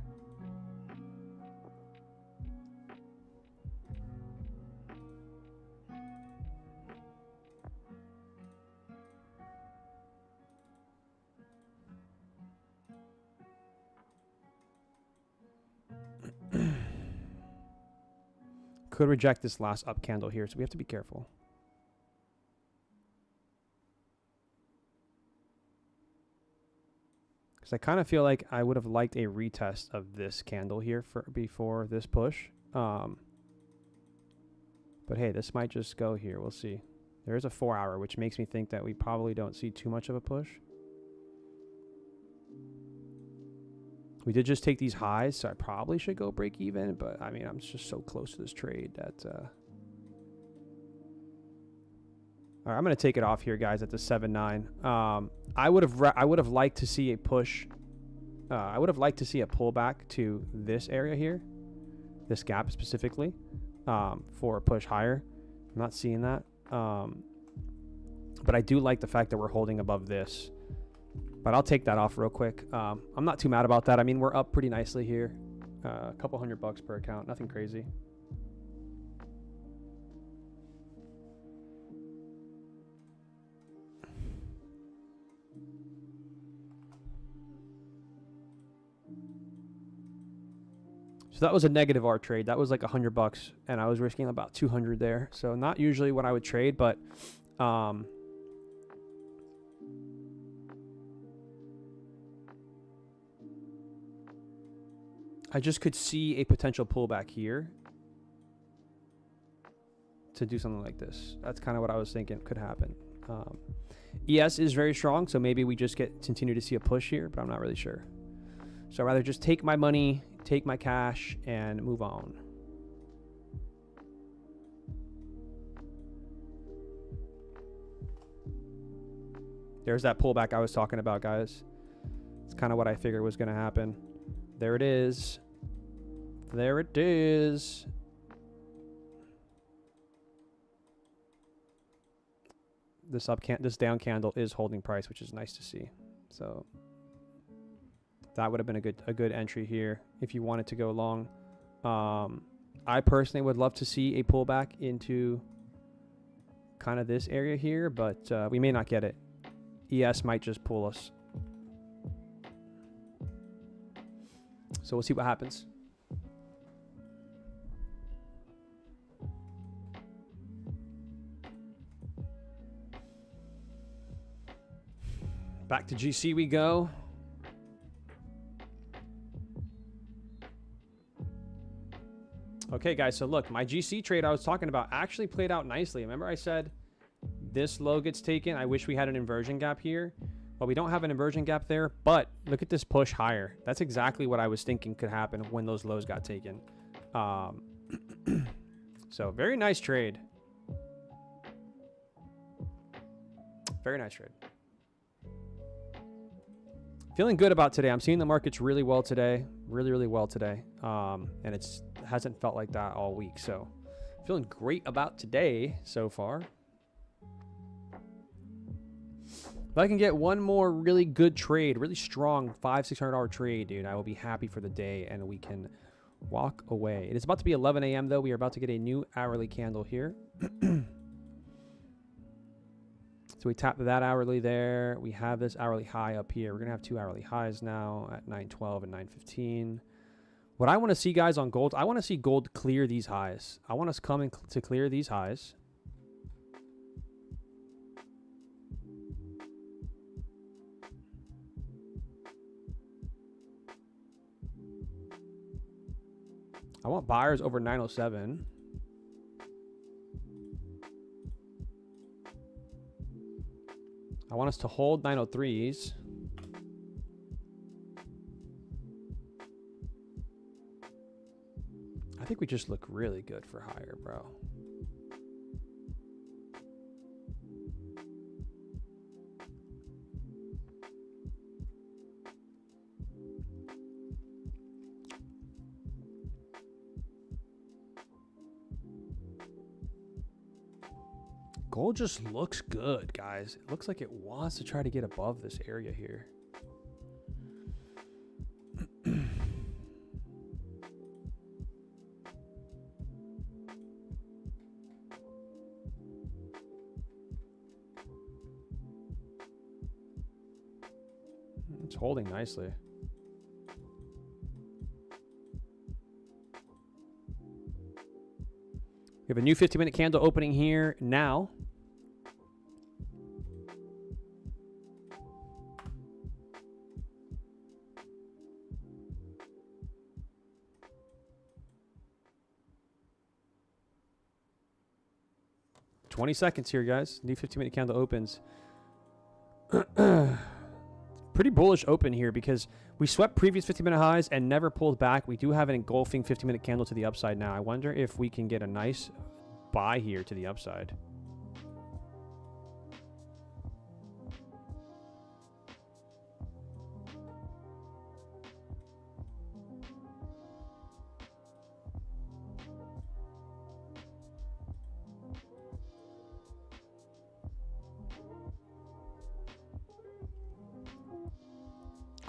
Could reject this last up candle here, so we have to be careful. I kind of feel like I would have liked a retest of this candle here before this push. But hey, this might just go here. We'll see. There is a 4-hour, which makes me think that we probably don't see too much of a push. We did just take these highs, so I probably should go break even. But, I mean, I'm just so close to this trade that... All right, I'm going to take it off here, guys, at the 7.9. I would have liked to see a push. I would have liked to see a pullback to this area here, this gap specifically, for a push higher. I'm not seeing that. But I do like the fact that we're holding above this. But I'll take that off real quick. I'm not too mad about that. I mean, we're up pretty nicely here. A couple $100 per account. Nothing crazy. So that was a negative R trade. That was like $100, and I was risking about 200 there. So not usually what I would trade, but I just could see a potential pullback here to do something like this. That's kind of what I was thinking could happen. ES is very strong, so maybe we just continue to see a push here, but I'm not really sure. So I'd rather just take my money, take my cash, and move on. There's that pullback I was talking about, guys. It's kind of what I figured was going to happen. There it is. There it is. This down candle is holding price, which is nice to see. So that would have been a good entry here if you wanted to go long. I personally would love to see a pullback into kind of this area here, but we may not get it. ES might just pull us. So we'll see what happens. Back to GC we go. Okay, guys, so look, my GC trade I was talking about actually played out nicely. Remember I said this low gets taken. I wish we had an inversion gap here. Well, we don't have an inversion gap there, but look at this push higher. That's exactly what I was thinking could happen when those lows got taken. So very nice trade. Very nice trade. Feeling good about today. I'm seeing the markets really well today. Really, really well today. And it hasn't felt like that all week. So feeling great about today so far. If I can get one more really good trade, really strong $500-600 trade, dude, I will be happy for the day and we can walk away. It is about to be 11 a.m. though. We are about to get a new hourly candle here. So we tap that hourly there. We have this hourly high up here. We're going to have two hourly highs now at 912 and 915. What I want to see, guys, on gold, I want to see gold clear these highs. I want us coming to clear these highs. I want buyers over 907. I want us to hold 903s. I think we just look really good for higher, bro. Gold just looks good, guys. It looks like it wants to try to get above this area here. It's holding nicely. We have a new 50-minute candle opening here now. $20 seconds here, guys. New 50-minute candle opens. Pretty bullish open here because we swept previous 50-minute highs and never pulled back. We do have an engulfing 50-minute candle to the upside now. I wonder if we can get a nice buy here to the upside.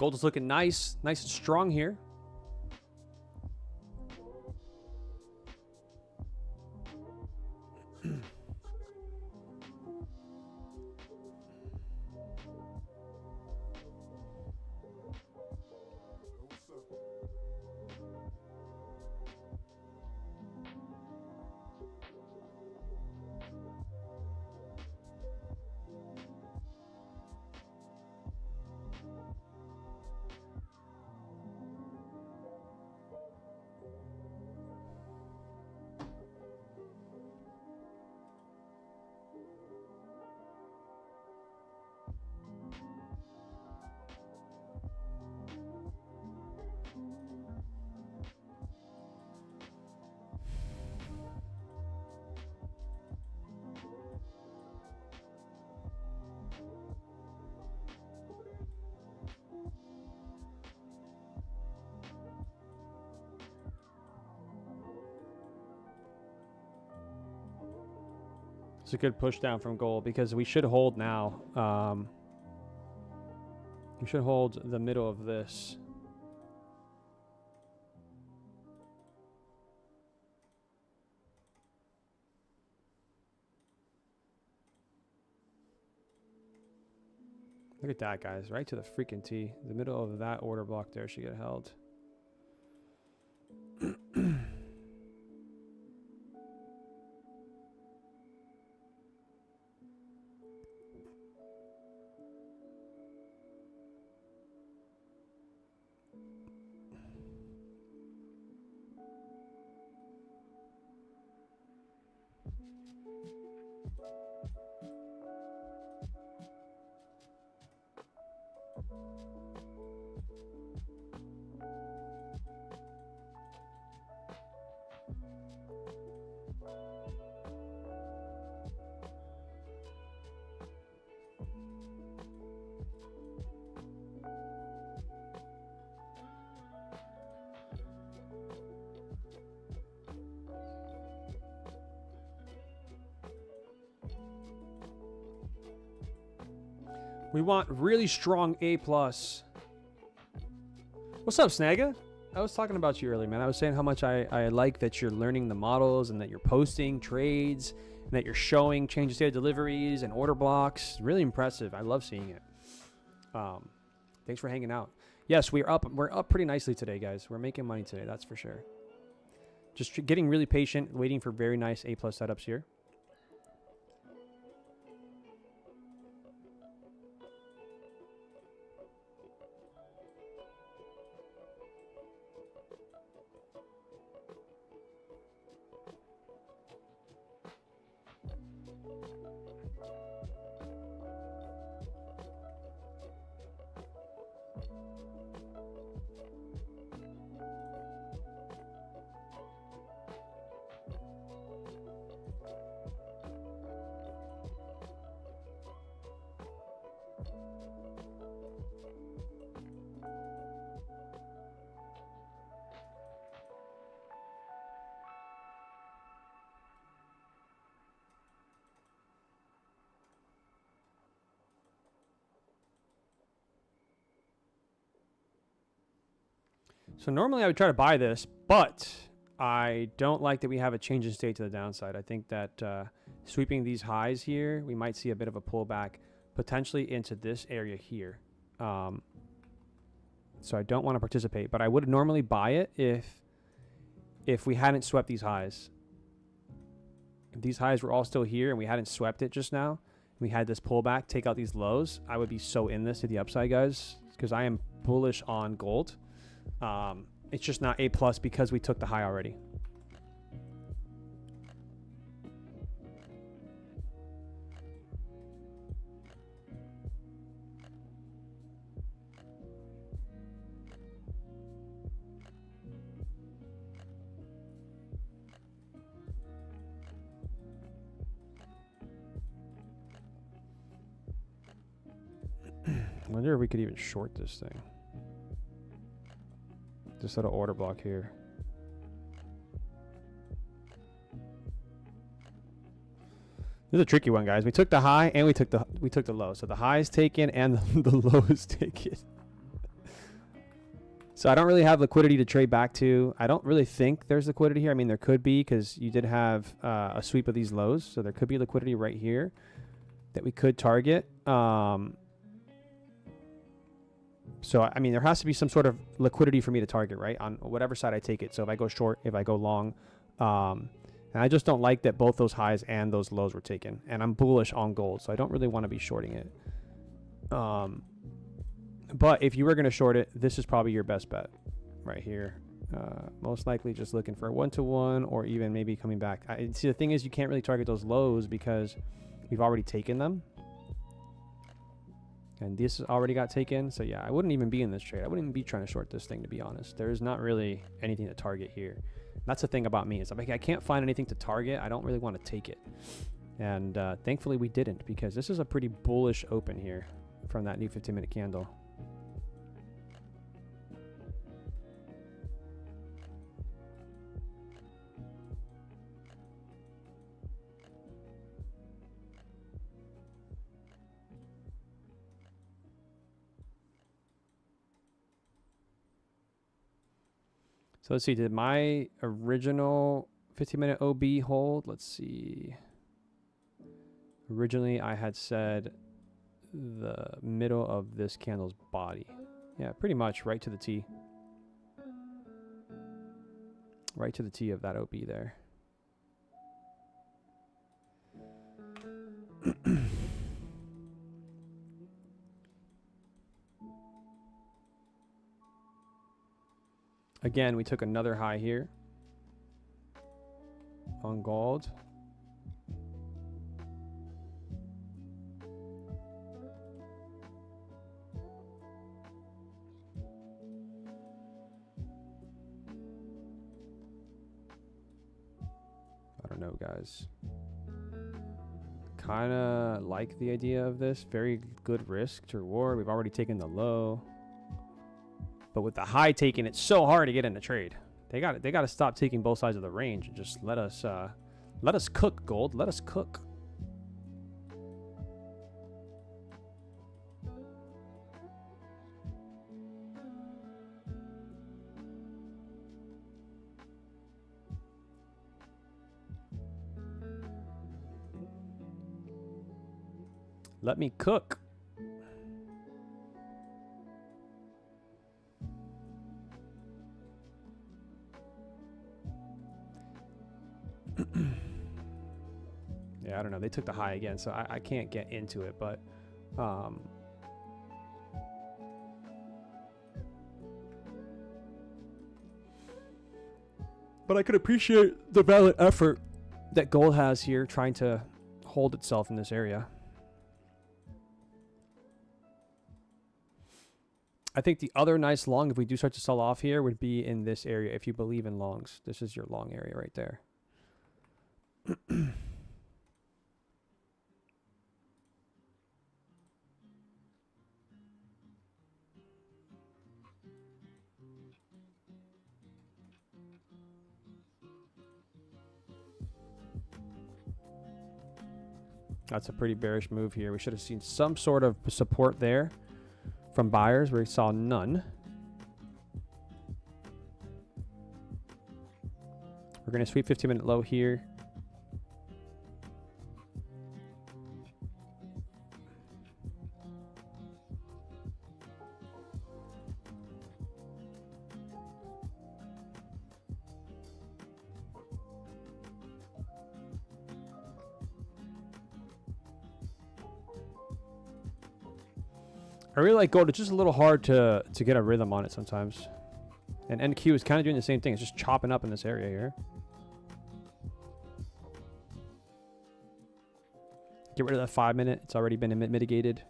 Gold is looking nice and strong here. It's a good push down from gold because we should hold now. We should hold the middle of this. Look at that, guys. Right to the freaking T. The middle of that order block there should get held. We want really strong A+. What's up, Snagga? I was talking about you earlier, man. I was saying how much I like that you're learning the models and that you're posting trades and that you're showing change of state of deliveries and order blocks. Really impressive. I love seeing it. Thanks for hanging out. Yes, we're up pretty nicely today, guys. We're making money today, that's for sure. Just getting really patient, waiting for very nice A+ setups here. So normally I would try to buy this, but I don't like that we have a change in state to the downside. I think that sweeping these highs here, we might see a bit of a pullback potentially into this area here. So I don't want to participate, but I would normally buy it if we hadn't swept these highs. If these highs were all still here and we hadn't swept it just now, we had this pullback, take out these lows, I would be so in this to the upside, guys, because I am bullish on gold. It's just not A+ because we took the high already. I wonder if we could even short this thing. Just set an order block here. This is a tricky one, guys. We took the high and we took the low. So the high is taken and the low is taken. So I don't really have liquidity to trade back to. I don't really think there's liquidity here. I mean, there could be because you did have a sweep of these lows. So there could be liquidity right here that we could target. So, I mean, there has to be some sort of liquidity for me to target, right? On whatever side I take it. So if I go short, if I go long. And I just don't like that both those highs and those lows were taken. And I'm bullish on gold. So I don't really want to be shorting it. But if you were going to short it, this is probably your best bet right here. Most likely just looking for a 1-to-1 or even maybe coming back. See, the thing is you can't really target those lows because we've already taken them. And this already got taken. So yeah, I wouldn't even be in this trade. I wouldn't even be trying to short this thing, to be honest. There's not really anything to target here. That's the thing about me is I can't find anything to target. I don't really want to take it. And thankfully we didn't, because this is a pretty bullish open here from that new 15-minute candle. So let's see, did my original 15-minute OB hold? Let's see. Originally, I had said the middle of this candle's body. Yeah, pretty much right to the T. Right to the T of that OB there. Again, we took another high here on gold. I don't know, guys. Kind of like the idea of this. Very good risk to reward. We've already taken the low. But with the high taken, it's so hard to get in the trade. They got to stop taking both sides of the range and just let us cook, gold. Let us cook. Let me cook. Yeah, I don't know. They took the high again, so I can't get into it, but I could appreciate the valiant effort that gold has here trying to hold itself in this area. I think the other nice long, if we do start to sell off here, would be in this area. If you believe in longs, this is your long area right there. That's a pretty bearish move here. We should have seen some sort of support there from buyers. We saw none. We're going to sweep 15-minute low here. I really like gold. It's just a little hard to get a rhythm on it sometimes. And NQ is kind of doing the same thing. It's just chopping up in this area here. Get rid of that 5-minute. It's already been mitigated.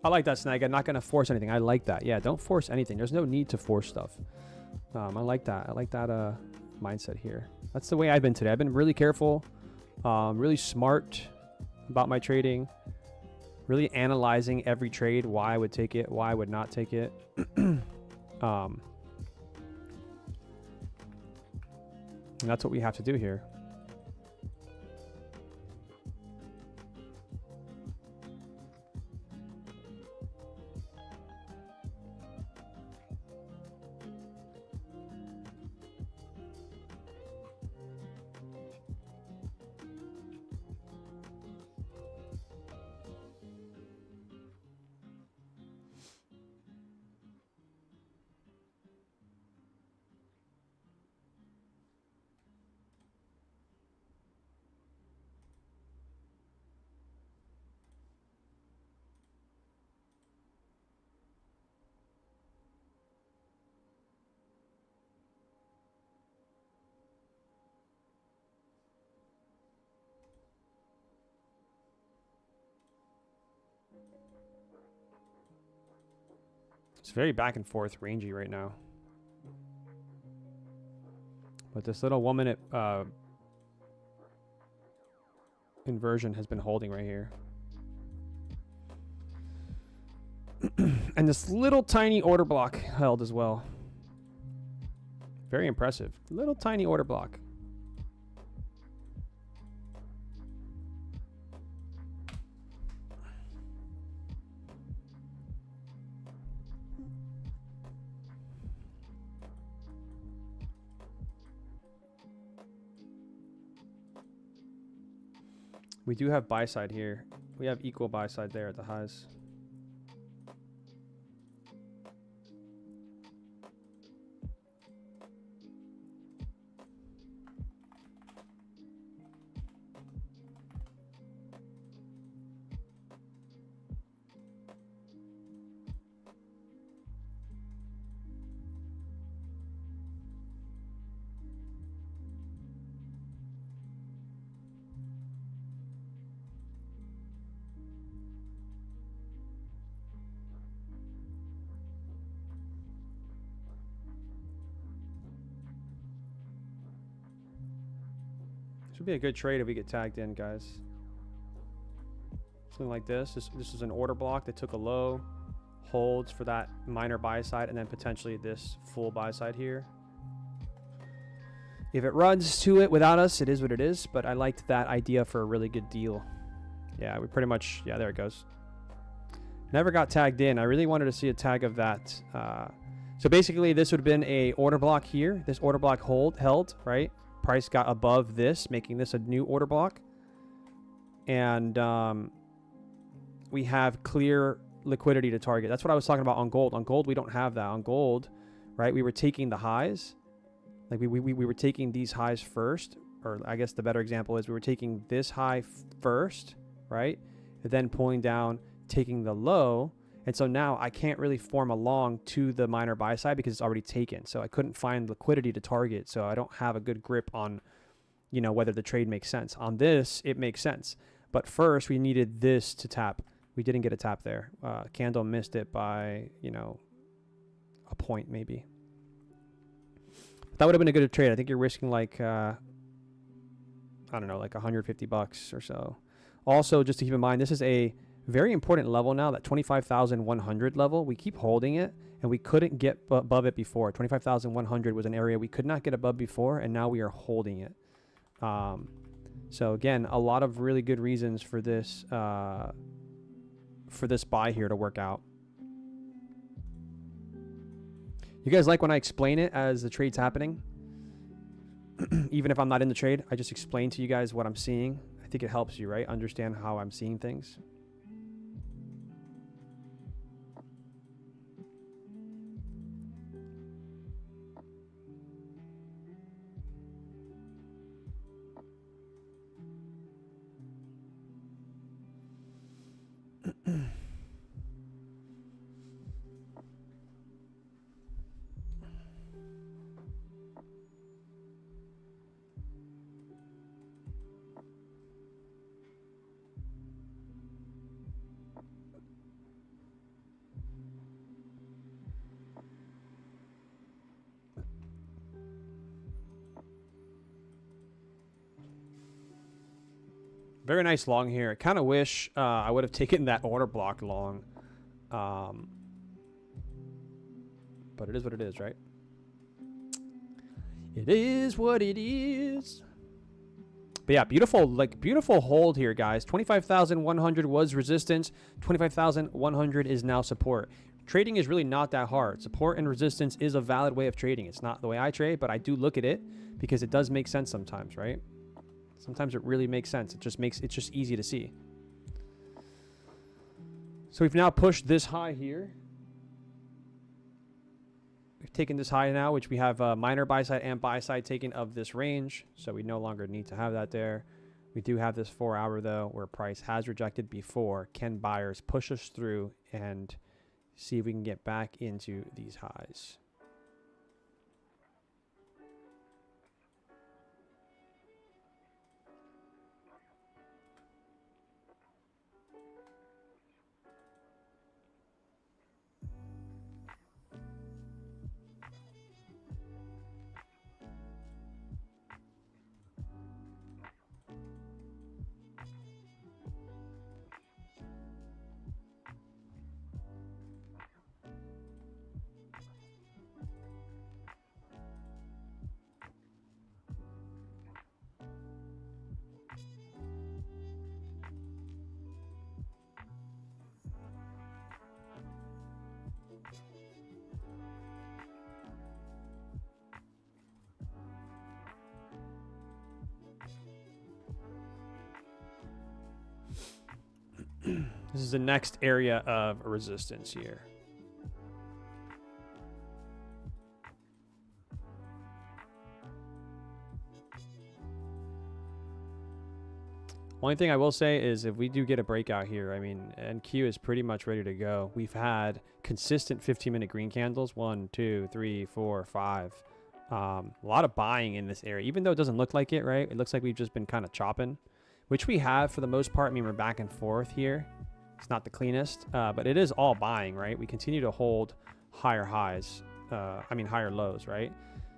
I like that, Snag. I'm not going to force anything. I like that. Yeah, don't force anything. There's no need to force stuff. I like that. I like that mindset here. That's the way I've been today. I've been really careful, really smart. about my trading, really analyzing every trade, why I would take it, why I would not take it. And that's what we have to do here. It's very back and forth rangy right now. But this little 1 minute inversion has been holding right here. And this little tiny order block held as well. Very impressive. Little tiny order block. We do have buy side here. We have equal buy side there at the highs. Should be a good trade if we get tagged in, guys. Something like this. This is an order block that took a low, holds for that minor buy side, and then potentially this full buy side here. If it runs to it without us, it is what it is, but I liked that idea for a really good deal. Yeah, we pretty much, yeah, there it goes. Never got tagged in. I really wanted to see a tag of that. So basically, this would have been a order block here. This order block held, right? Price got above this, making this a new order block. And we have clear liquidity to target. That's what I was talking about on gold. On gold, we don't have that. On gold, right, we were taking the highs. Like we were taking these highs first. Or I guess the better example is we were taking this high first, right? And then pulling down, taking the low. And so now I can't really form a long to the minor buy side because it's already taken. So I couldn't find liquidity to target. So I don't have a good grip on, you know, whether the trade makes sense. On this, it makes sense. But first, we needed this to tap. We didn't get a tap there. Candle missed it by, you know, a point maybe. That would have been a good trade. I think you're risking like, I don't know, like 150 bucks or so. Also, just to keep in mind, this is a very important level now, that 25,100 level. We keep holding it, and we couldn't get above it before. 25,100 was an area we could not get above before, and now we are holding it. So again, a lot of really good reasons for this buy here to work out. You guys like when I explain it as the trade's happening? Even if I'm not in the trade, I just explain to you guys what I'm seeing. I think it helps you, right? Understand how I'm seeing things. Very nice long here. I kind of wish I would have taken that order block long. But it is what it is, right? It is what it is. But yeah, beautiful hold here, guys. 25,100 was resistance. 25,100 is now support. Trading is really not that hard. Support and resistance is a valid way of trading. It's not the way I trade, but I do look at it because it does make sense sometimes, right? Sometimes it really makes sense. It's just easy to see. So we've now pushed this high here. We've taken this high now, which we have minor buy side and buy side taken of this range. So we no longer need to have that there. We do have this 4 hour though, where price has rejected before. Can buyers push us through and see if we can get back into these highs? This is the next area of resistance here. Only thing I will say is if we do get a breakout here, I mean, NQ is pretty much ready to go. We've had consistent 15-minute green candles. 1, 2, 3, 4, 5. A lot of buying in this area, even though it doesn't look like it, right? It looks like we've just been kind of chopping, which we have for the most part. I mean, we're back and forth here. It's not the cleanest, but it is all buying, right? We continue to hold higher highs. Higher lows, right?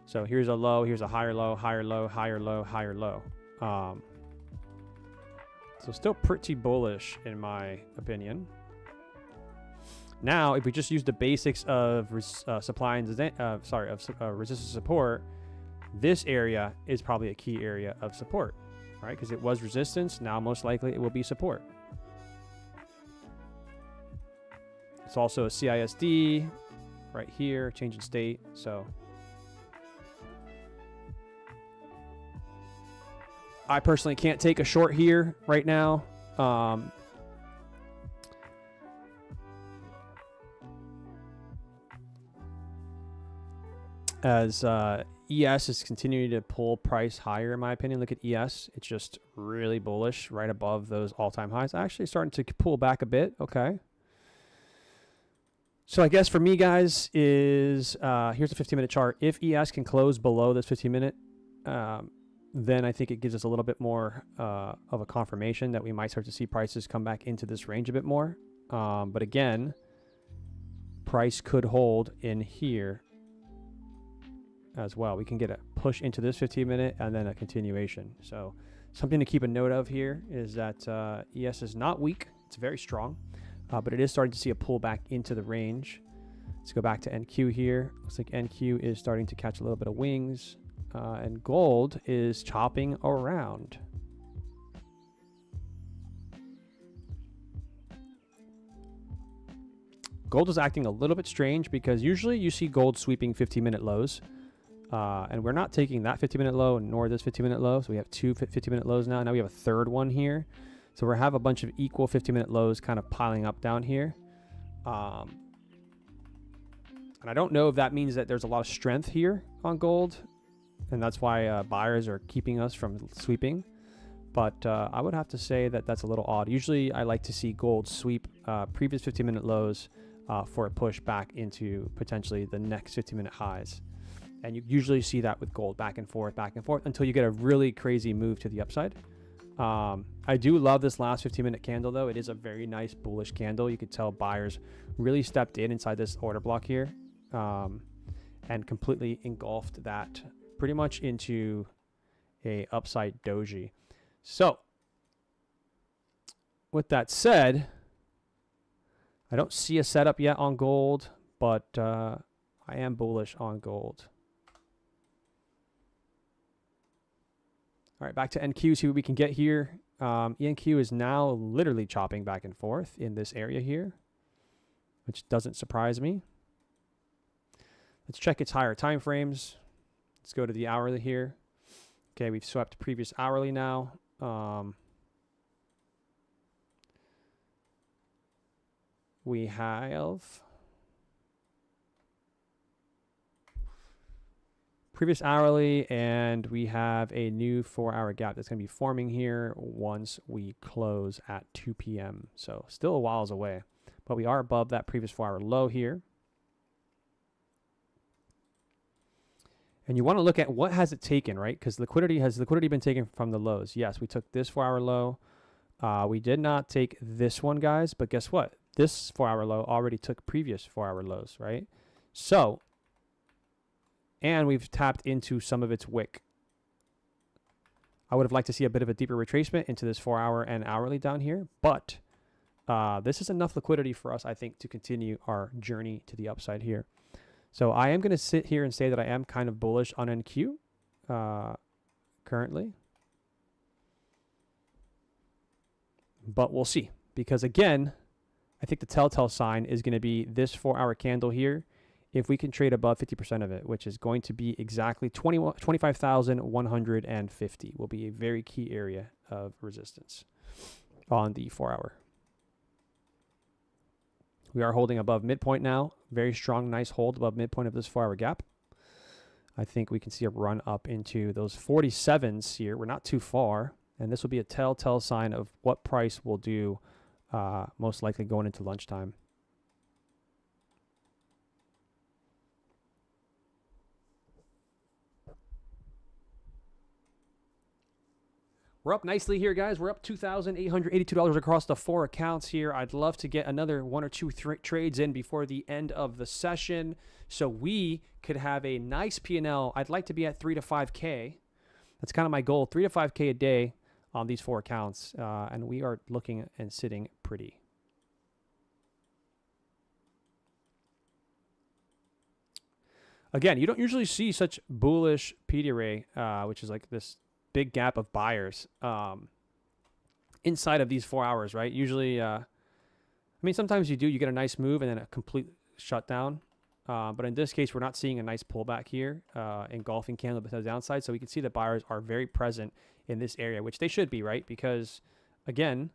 So here's a low, here's a higher low, higher low, higher low, higher low. So still pretty bullish in my opinion. Now, if we just use the basics of supply and resistance support, this area is probably a key area of support, right? Because it was resistance. Now, most likely, it will be support. It's also a CISD right here, change in state. So I personally can't take a short here right now. As ES is continuing to pull price higher, in my opinion. Look at ES. It's just really bullish right above those all-time highs. Actually starting to pull back a bit. Okay. So I guess for me, guys, is here's a 15-minute chart. If ES can close below this 15-minute, then I think it gives us a little bit more of a confirmation that we might start to see prices come back into this range a bit more. But again, price could hold in here as well. We can get a push into this 15-minute and then a continuation. So something to keep a note of here is that ES is not weak. It's very strong. But it is starting to see a pullback into the range. Let's go back to NQ here. Looks like NQ is starting to catch a little bit of wings. And gold is chopping around. Gold is acting a little bit strange because usually you see gold sweeping 15-minute lows. And we're not taking that 15-minute low nor this 15-minute low. So we have two 15-minute lows now. Now we have a third one here. So we have a bunch of equal 15-minute lows kind of piling up down here. And I don't know if that means that there's a lot of strength here on gold. And that's why buyers are keeping us from sweeping. But I would have to say that that's a little odd. Usually I like to see gold sweep previous 15-minute lows for a push back into potentially the next 15-minute highs. And you usually see that with gold back and forth until you get a really crazy move to the upside. I do love this last 15-minute candle, though. It is a very nice bullish candle. You could tell buyers really stepped in inside this order block here and completely engulfed that pretty much into a upside doji. So with that said, I don't see a setup yet on gold, but I am bullish on gold. All right, back to NQ, see what we can get here. ENQ is now literally chopping back and forth in this area here, which doesn't surprise me. Let's check its higher time frames. Let's go to the hourly here. Okay, we've swept previous hourly now. We have previous hourly, and we have a new 4-hour gap that's going to be forming here once we close at 2 p.m. So still a whiles away, but we are above that previous 4-hour low here. And you want to look at what has it taken, right? Because has liquidity been taken from the lows? Yes, we took this 4-hour low. We did not take this one, guys, but guess what? This 4-hour low already took previous 4-hour lows, right? So, and we've tapped into some of its wick. I would have liked to see a bit of a deeper retracement into this 4-hour and hourly down here, but this is enough liquidity for us, I think, to continue our journey to the upside here. So I am going to sit here and say that I am kind of bullish on NQ currently. But we'll see. Because again, I think the telltale sign is going to be this 4-hour candle here. If we can trade above 50% of it, which is going to be exactly 25,150, will be a very key area of resistance on the 4-hour. We are holding above midpoint now. Very strong, nice hold above midpoint of this 4-hour gap. I think we can see a run up into those 47s here. We're not too far. And this will be a telltale sign of what price will do most likely going into lunchtime. We're up nicely here, guys. We're up $2,882 across the 4 accounts here. I'd love to get another 1 or 2 trades in before the end of the session so we could have a nice P&L. I'd like to be at 3 to 5K. That's kind of my goal, 3 to 5K a day on these 4 accounts, and we are looking and sitting pretty. Again, you don't usually see such bullish PD array, which is like this big gap of buyers inside of these 4 hours, right? Usually, I mean, sometimes you get a nice move and then a complete shutdown. But in this case, we're not seeing a nice pullback here, engulfing candle to the downside. So we can see that buyers are very present in this area, which they should be, right? Because again,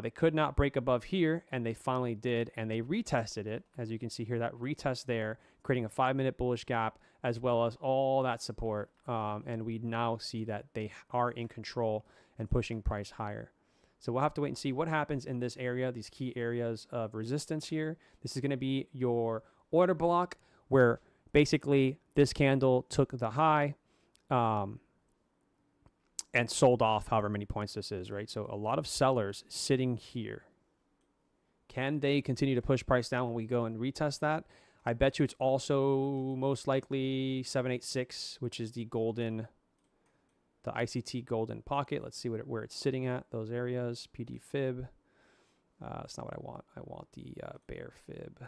they could not break above here, and they finally did, and they retested it. As you can see here, that retest there, creating a 5-minute bullish gap, as well as all that support. And we now see that they are in control and pushing price higher. So we'll have to wait and see what happens in this area, these key areas of resistance here. This is going to be your order block, where basically this candle took the high and sold off however many points this is, right? So a lot of sellers sitting here. Can they continue to push price down when we go and retest that? I bet you it's also most likely 786, which is the golden, the ICT golden pocket. Let's see where it's sitting at, those areas. PD fib. That's not what I want. I want the bear fib.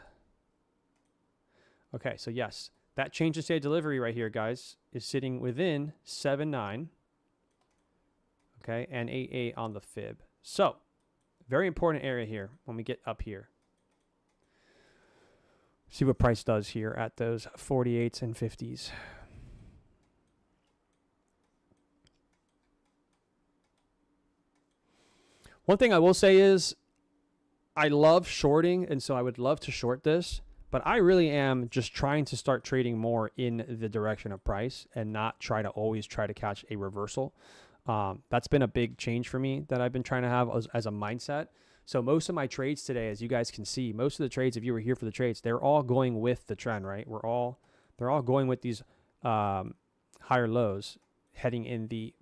Okay, so yes, that change in state of delivery right here, guys, is sitting within 7.9. Okay, and 8.8 on the fib. So, very important area here when we get up here. See what price does here at those 48s and 50s. One thing I will say is I love shorting, and so I would love to short this, but I really am just trying to start trading more in the direction of price and not always try to catch a reversal. That's been a big change for me that I've been trying to have as a mindset. So most of my trades today, as you guys can see, most of the trades, if you were here for the trades, they're all going with the trend, right? They're all going with these higher lows heading in the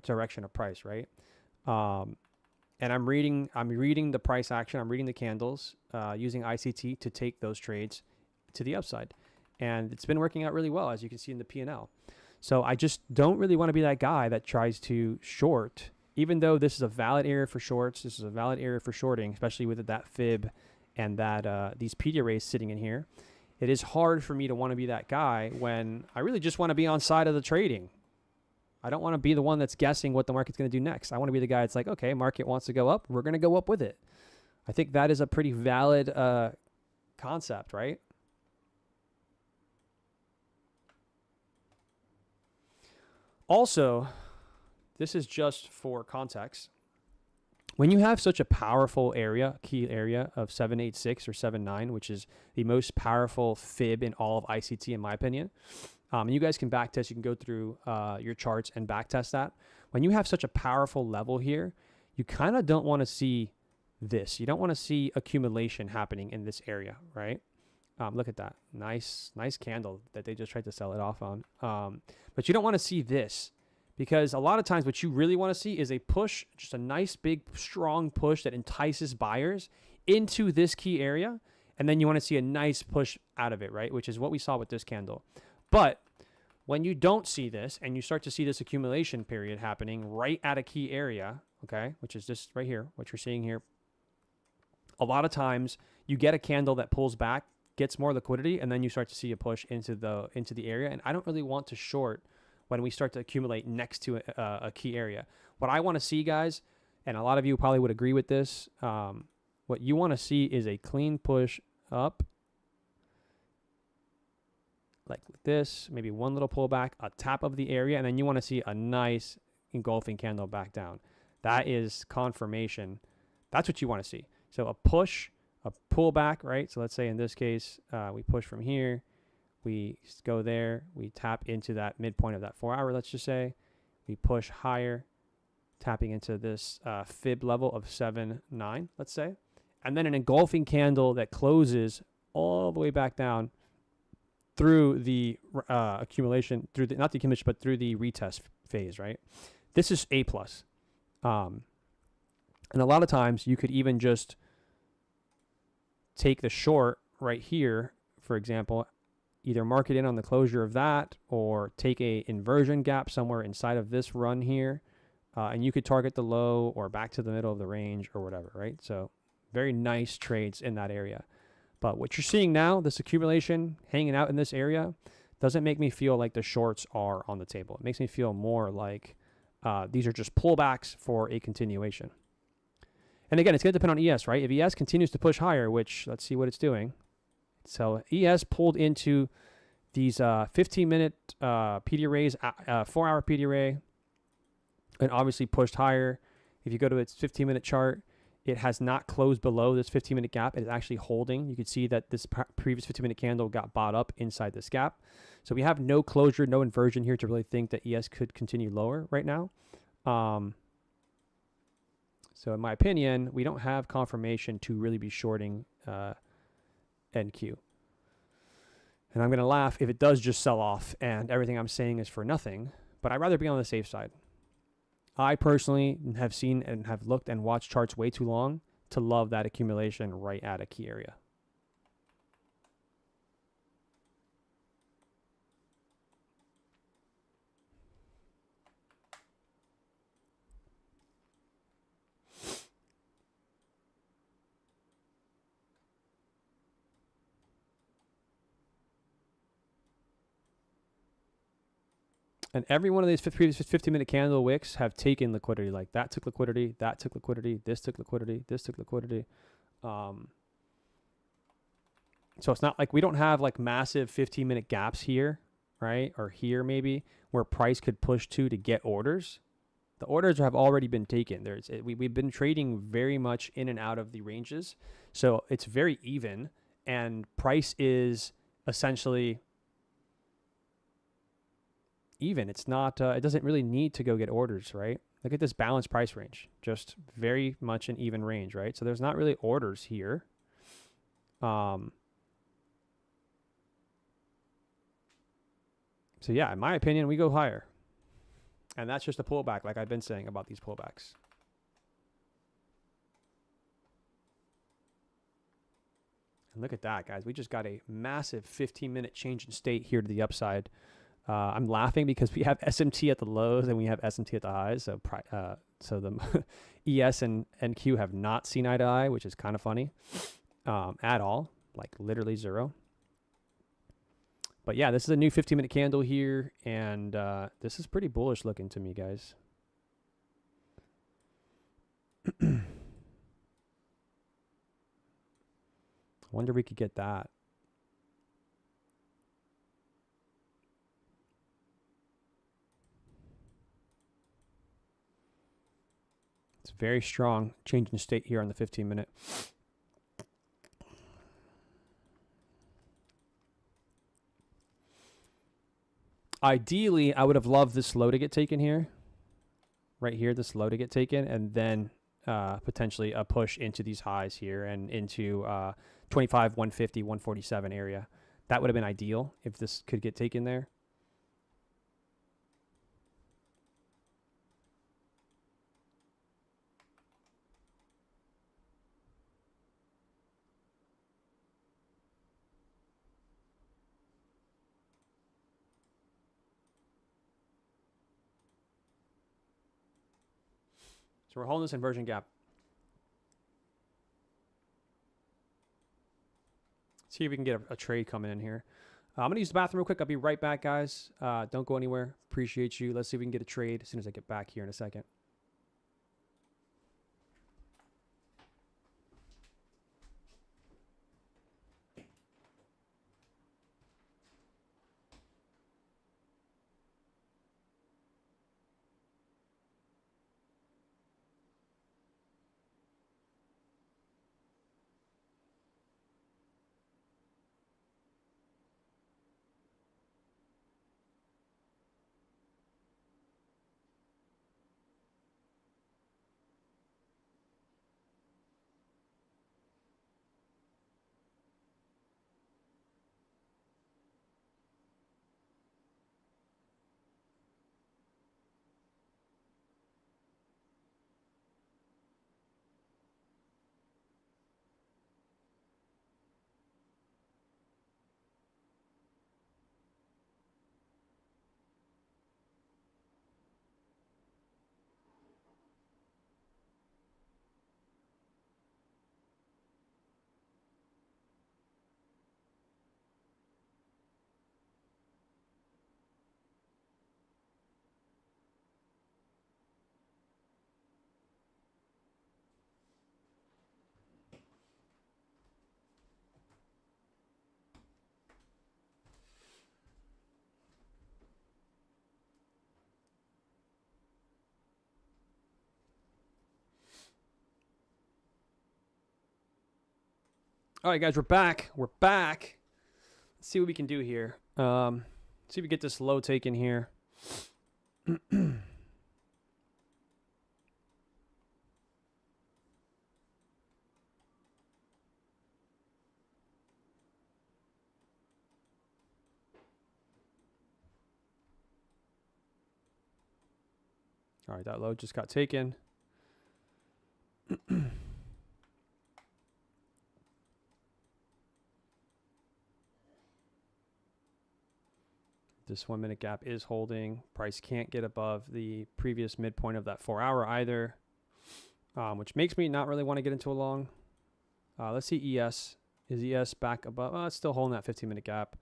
direction of price, right? And I'm reading the price action. I'm reading the candles using ICT to take those trades to the upside. And it's been working out really well, as you can see in the P&L. So I just don't really want to be that guy that tries to short even though this is a valid area for shorts, this is a valid area for shorting, especially with that fib and that these PD arrays sitting in here. It is hard for me to want to be that guy when I really just want to be on side of the trading. I don't want to be the one that's guessing what the market's going to do next. I want to be the guy that's like, okay, market wants to go up. We're going to go up with it. I think that is a pretty valid concept, right? Also, this is just for context. When you have such a powerful area, key area of 786 or 79, which is the most powerful fib in all of ICT, in my opinion, and you guys can backtest, you can go through your charts and backtest that. When you have such a powerful level here, you kind of don't want to see this. You don't want to see accumulation happening in this area, right? Look at that. Nice candle that they just tried to sell it off on. But you don't want to see this, because a lot of times what you really want to see is a push, just a nice big strong push that entices buyers into this key area. And then you want to see a nice push out of it, right? Which is what we saw with this candle. But when you don't see this and you start to see this accumulation period happening right at a key area, okay, which is just right here, what you're seeing here, a lot of times you get a candle that pulls back, gets more liquidity, and then you start to see a push into the area. And I don't really want to short when we start to accumulate next to a key area. What I want to see, guys, and a lot of you probably would agree with this, what you want to see is a clean push up, like this, maybe one little pullback, a tap of the area, and then you want to see a nice engulfing candle back down. That is confirmation. That's what you want to see. So a push, a pullback, right? So let's say in this case, we push from here, we go there, we tap into that midpoint of that 4 hour, let's just say, we push higher, tapping into this fib level of 7.9, let's say, and then an engulfing candle that closes all the way back down through the accumulation, through the, not the accumulation, but through the retest phase, right? This is A+. And a lot of times you could even just take the short right here, for example, either mark it in on the closure of that or take a inversion gap somewhere inside of this run here. And you could target the low or back to the middle of the range or whatever, right? So very nice trades in that area. But what you're seeing now, this accumulation hanging out in this area, doesn't make me feel like the shorts are on the table. It makes me feel more like these are just pullbacks for a continuation. And again, it's going to depend on ES, right? If ES continues to push higher, which let's see what it's doing. So ES pulled into these 15-minute PD arrays, 4-hour PD array, and obviously pushed higher. If you go to its 15-minute chart, it has not closed below this 15-minute gap. It is actually holding. You can see that this previous 15-minute candle got bought up inside this gap. So we have no closure, no inversion here to really think that ES could continue lower right now. So in my opinion, we don't have confirmation to really be shorting NQ. And I'm going to laugh if it does just sell off and everything I'm saying is for nothing, but I'd rather be on the safe side. I personally have seen and have looked and watched charts way too long to love that accumulation right at a key area. And every one of these previous 15-minute candle wicks have taken liquidity. Like that took liquidity, that took liquidity, this took liquidity, this took liquidity. So it's not like we don't have like massive 15-minute gaps here, right? Or here maybe where price could push to get orders. The orders have already been taken. We've been trading very much in and out of the ranges. So it's very even, and price is essentially even. It's not, it doesn't really need to go get orders, right? Look at this balanced price range, just very much an even range, right? So there's not really orders here. So yeah, in my opinion, we go higher. And that's just a pullback, like I've been saying about these pullbacks. And look at that, guys. We just got a massive 15-minute change in state here to the upside. I'm laughing because we have SMT at the lows and we have SMT at the highs. So So the ES and NQ have not seen eye to eye, which is kind of funny at all, like literally zero. But yeah, this is a new 15-minute candle here, and this is pretty bullish looking to me, guys. Wonder if we could get that. It's very strong change in state here on the 15-minute. Ideally, I would have loved this low to get taken here. Right here, this low to get taken, and then potentially a push into these highs here and into 25, 150, 147 area. That would have been ideal if this could get taken there. So we're holding this inversion gap. Let's see if we can get a trade coming in here. I'm going to use the bathroom real quick. I'll be right back, guys. Don't go anywhere. Appreciate you. Let's see if we can get a trade as soon as I get back here in a second. All right, guys, we're back. We're back. Let's see what we can do here. See if we get this low taken here. All right, that low just got taken. This 1 minute gap is holding. Price can't get above the previous midpoint of that 4 hour either, which makes me not really want to get into a long. Let's see ES. Is ES back above? It's still holding that 15-minute gap.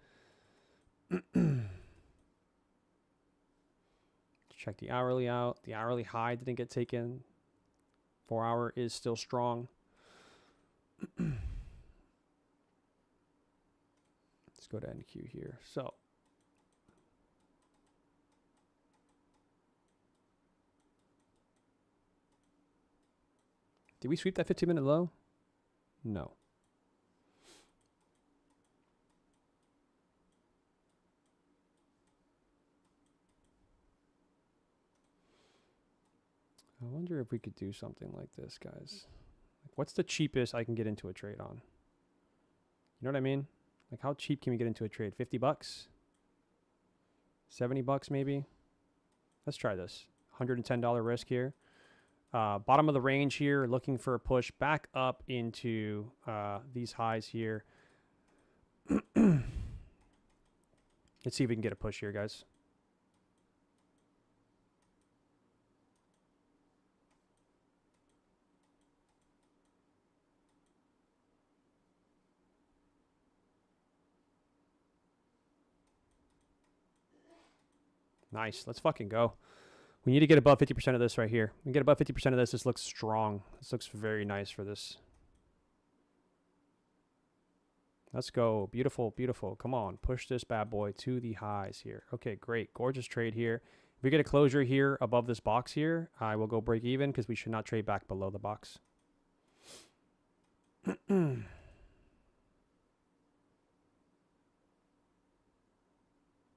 Check the hourly out. The hourly high didn't get taken. 4 hour is still strong. Let's go to NQ here. So did we sweep that 15-minute low? No. I wonder if we could do something like this, guys. Like, what's the cheapest I can get into a trade on? You know what I mean? Like, how cheap can we get into a trade? 50 bucks? 70 bucks maybe? Let's try this. $110 risk here. Bottom of the range here, looking for a push back up into these highs here. Let's see if we can get a push here, guys. Nice. Let's fucking go. We need to get above 50% of this right here. We can get above 50% of this. This looks strong. This looks very nice for this. Let's go. Beautiful, beautiful. Come on. Push this bad boy to the highs here. Okay, great. Gorgeous trade here. If we get a closure here above this box here, I will go break even because we should not trade back below the box.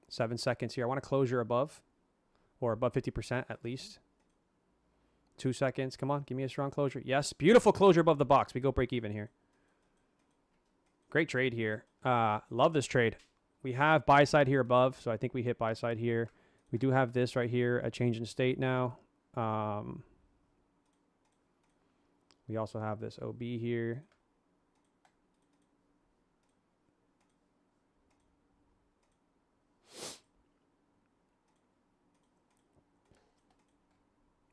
7 seconds here. I want a closure above or above 50% at least. 2 seconds. Come on. Give me a strong closure. Yes. Beautiful closure above the box. We go break even here. Great trade here. Love this trade. We have buy side here above, so I think we hit buy side here. We do have this right here, a change in state now. We also have this OB here.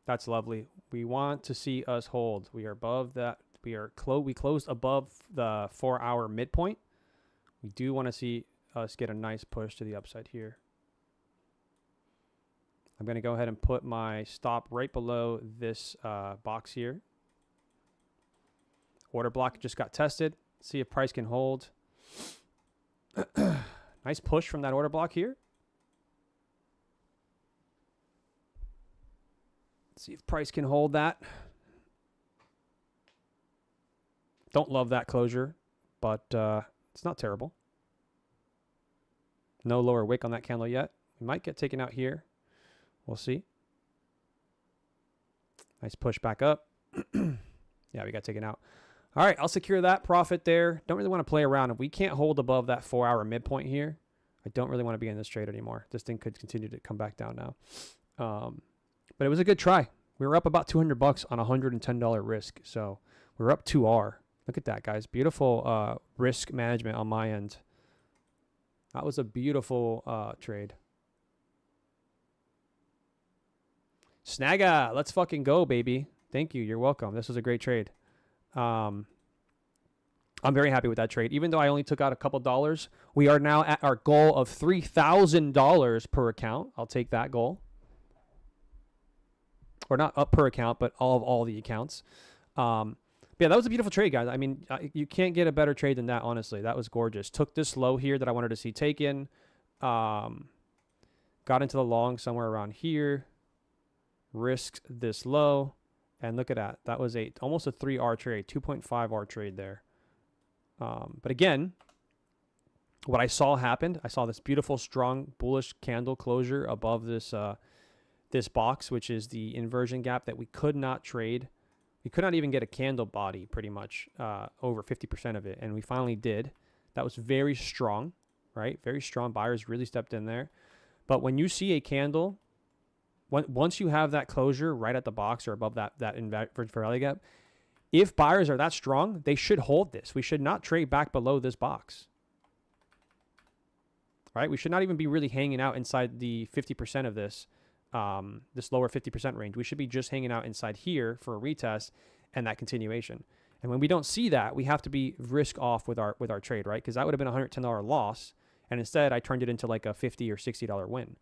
That's lovely. We want to see us hold. We are above that. We closed above the 4-hour midpoint. We do want to see us get a nice push to the upside here. I'm going to go ahead and put my stop right below this box here. Order block just got tested. See if price can hold. Nice push from that order block here. See if price can hold that. Don't love that closure, but it's not terrible. No lower wick on that candle yet. We might get taken out here. We'll see. Nice push back up. Yeah, we got taken out. All right, I'll secure that profit there. Don't really want to play around. If we can't hold above that 4-hour midpoint here, I don't really want to be in this trade anymore. This thing could continue to come back down now. But it was a good try. We were up about $200 on a $110 risk. So we're up 2R. Look at that, guys. Beautiful risk management on my end. That was a beautiful trade. Snagga, let's fucking go, baby. Thank you. You're welcome. This was a great trade. I'm very happy with that trade. Even though I only took out a couple dollars, we are now at our goal of $3,000 per account. I'll take that goal. Or not up per account, but all the accounts. Yeah, that was a beautiful trade, guys. I mean, you can't get a better trade than that, honestly. That was gorgeous. Took this low here that I wanted to see taken. Got into the long somewhere around here. Risked this low. And look at that. That was almost a 3R trade, 2.5R trade there. But again, what I saw happened, I saw this beautiful, strong, bullish candle closure above this this box, which is the inversion gap that we could not trade. We could not even get a candle body pretty much over 50% of it. And we finally did. That was very strong, right? Very strong. Buyers really stepped in there. But when you see a candle, once you have that closure right at the box or above that inversion value gap, if buyers are that strong, they should hold this. We should not trade back below this box. Right? We should not even be really hanging out inside the 50% of this. This lower 50% range. We should be just hanging out inside here for a retest and that continuation. And when we don't see that, we have to be risk off with our trade, right? Because that would have been a $110 loss, and instead I turned it into like a $50 or $60 win.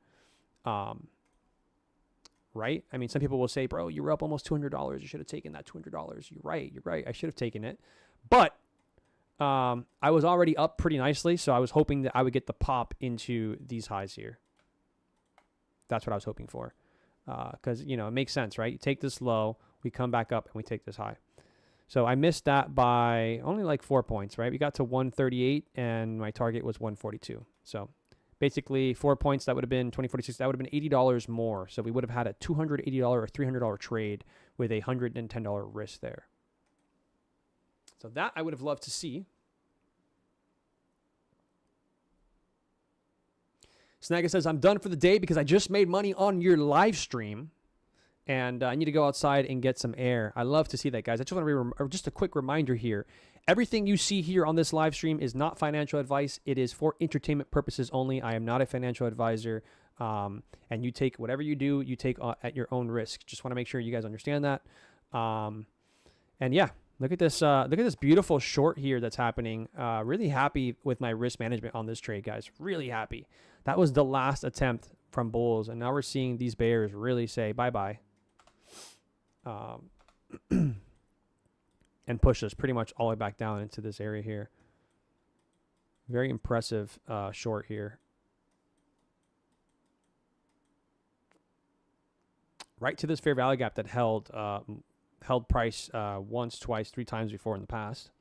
Right? I mean, some people will say, bro, you were up almost $200. You should have taken that $200. You're right. I should have taken it. But I was already up pretty nicely, so I was hoping that I would get the pop into these highs here. That's what I was hoping for. Because, you know, it makes sense, right? You take this low, we come back up, and we take this high. So I missed that by only like 4 points, right? We got to 138, and my target was 142. So basically 4 points, that would have been 2046. That would have been $80 more. So we would have had a $280 or $300 trade with a $110 risk there. So that I would have loved to see. Snagga says, I'm done for the day because I just made money on your live stream and I need to go outside and get some air. I love to see that, guys. I just want to just a quick reminder here. Everything you see here on this live stream is not financial advice. It is for entertainment purposes only. I am not a financial advisor. And you take whatever you do, you take at your own risk. Just want to make sure you guys understand that. And yeah, look at this beautiful short here that's happening. Really happy with my risk management on this trade, guys. Really happy. That was the last attempt from bulls, and now we're seeing these bears really say bye-bye. And push us pretty much all the way back down into this area here. Very impressive short here. Right to this fair value gap that held price once, twice, 3 times before in the past.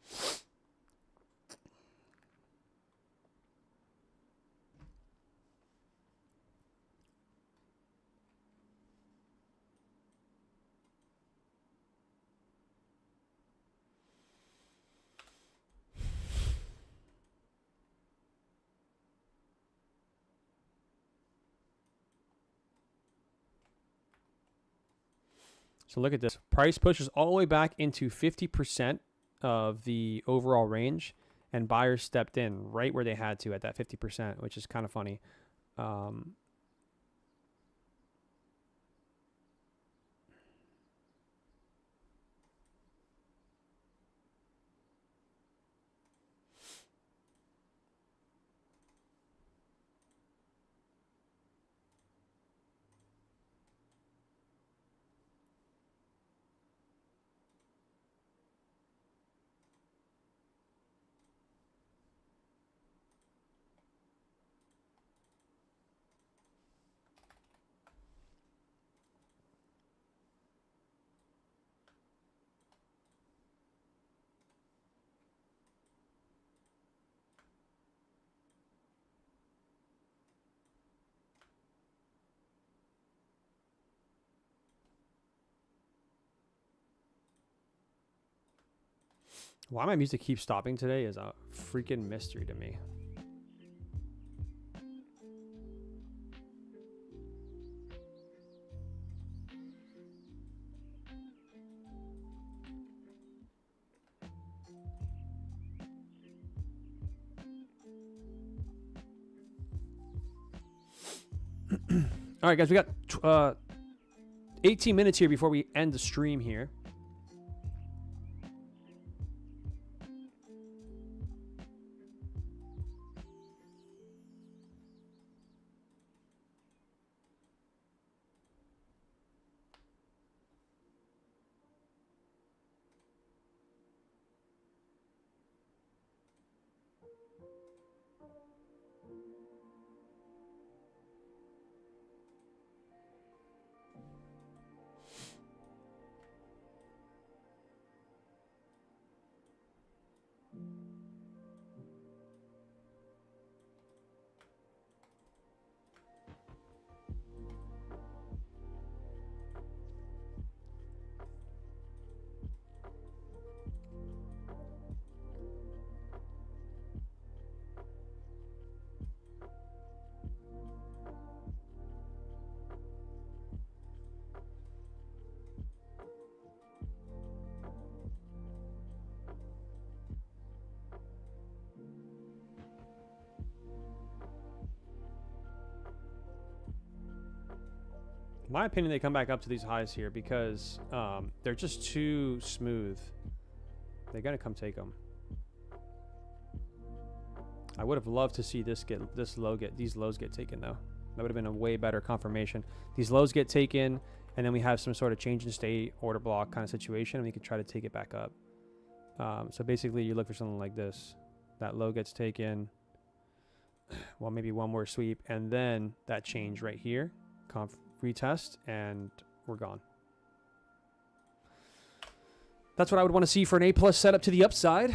So look at this. Price pushes all the way back into 50% of the overall range, and buyers stepped in right where they had to at that 50%, which is kind of funny. Why my music keeps stopping today is a freaking mystery to me. All right, guys, we got 18 minutes here before we end the stream here. In my opinion, they come back up to these highs here because they're just too smooth. They're gonna come take them. I would have loved to see these lows get taken though. That would have been a way better confirmation. These lows get taken, and then we have some sort of change in state order block kind of situation, and we could try to take it back up. So basically, you look for something like this. That low gets taken. Well, maybe one more sweep, and then that change right here, retest, and we're gone. That's what I would want to see for an A+ setup to the upside.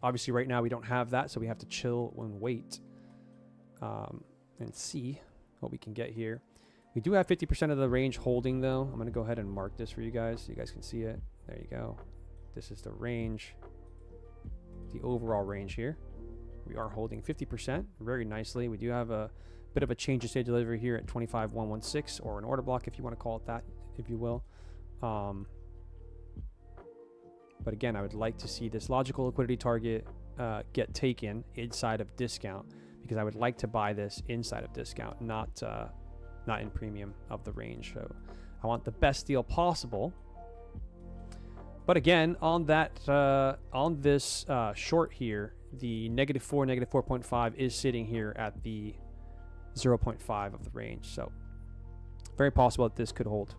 Obviously, right now we don't have that, so we have to chill and wait and see what we can get here. We do have 50% of the range holding, though. I'm going to go ahead and mark this for you guys so you guys can see it. There you go. This is the range, the overall range here. We are holding 50% very nicely. We do have a bit of a change in state delivery here at 25,116, or an order block if you want to call it that, if you will. But again, I would like to see this logical liquidity target get taken inside of discount, because I would like to buy this inside of discount, not in premium of the range. So I want the best deal possible. But again, on that on this short here, the -4, -4.5 is sitting here at the 0.5 of the range. So very possible that this could hold.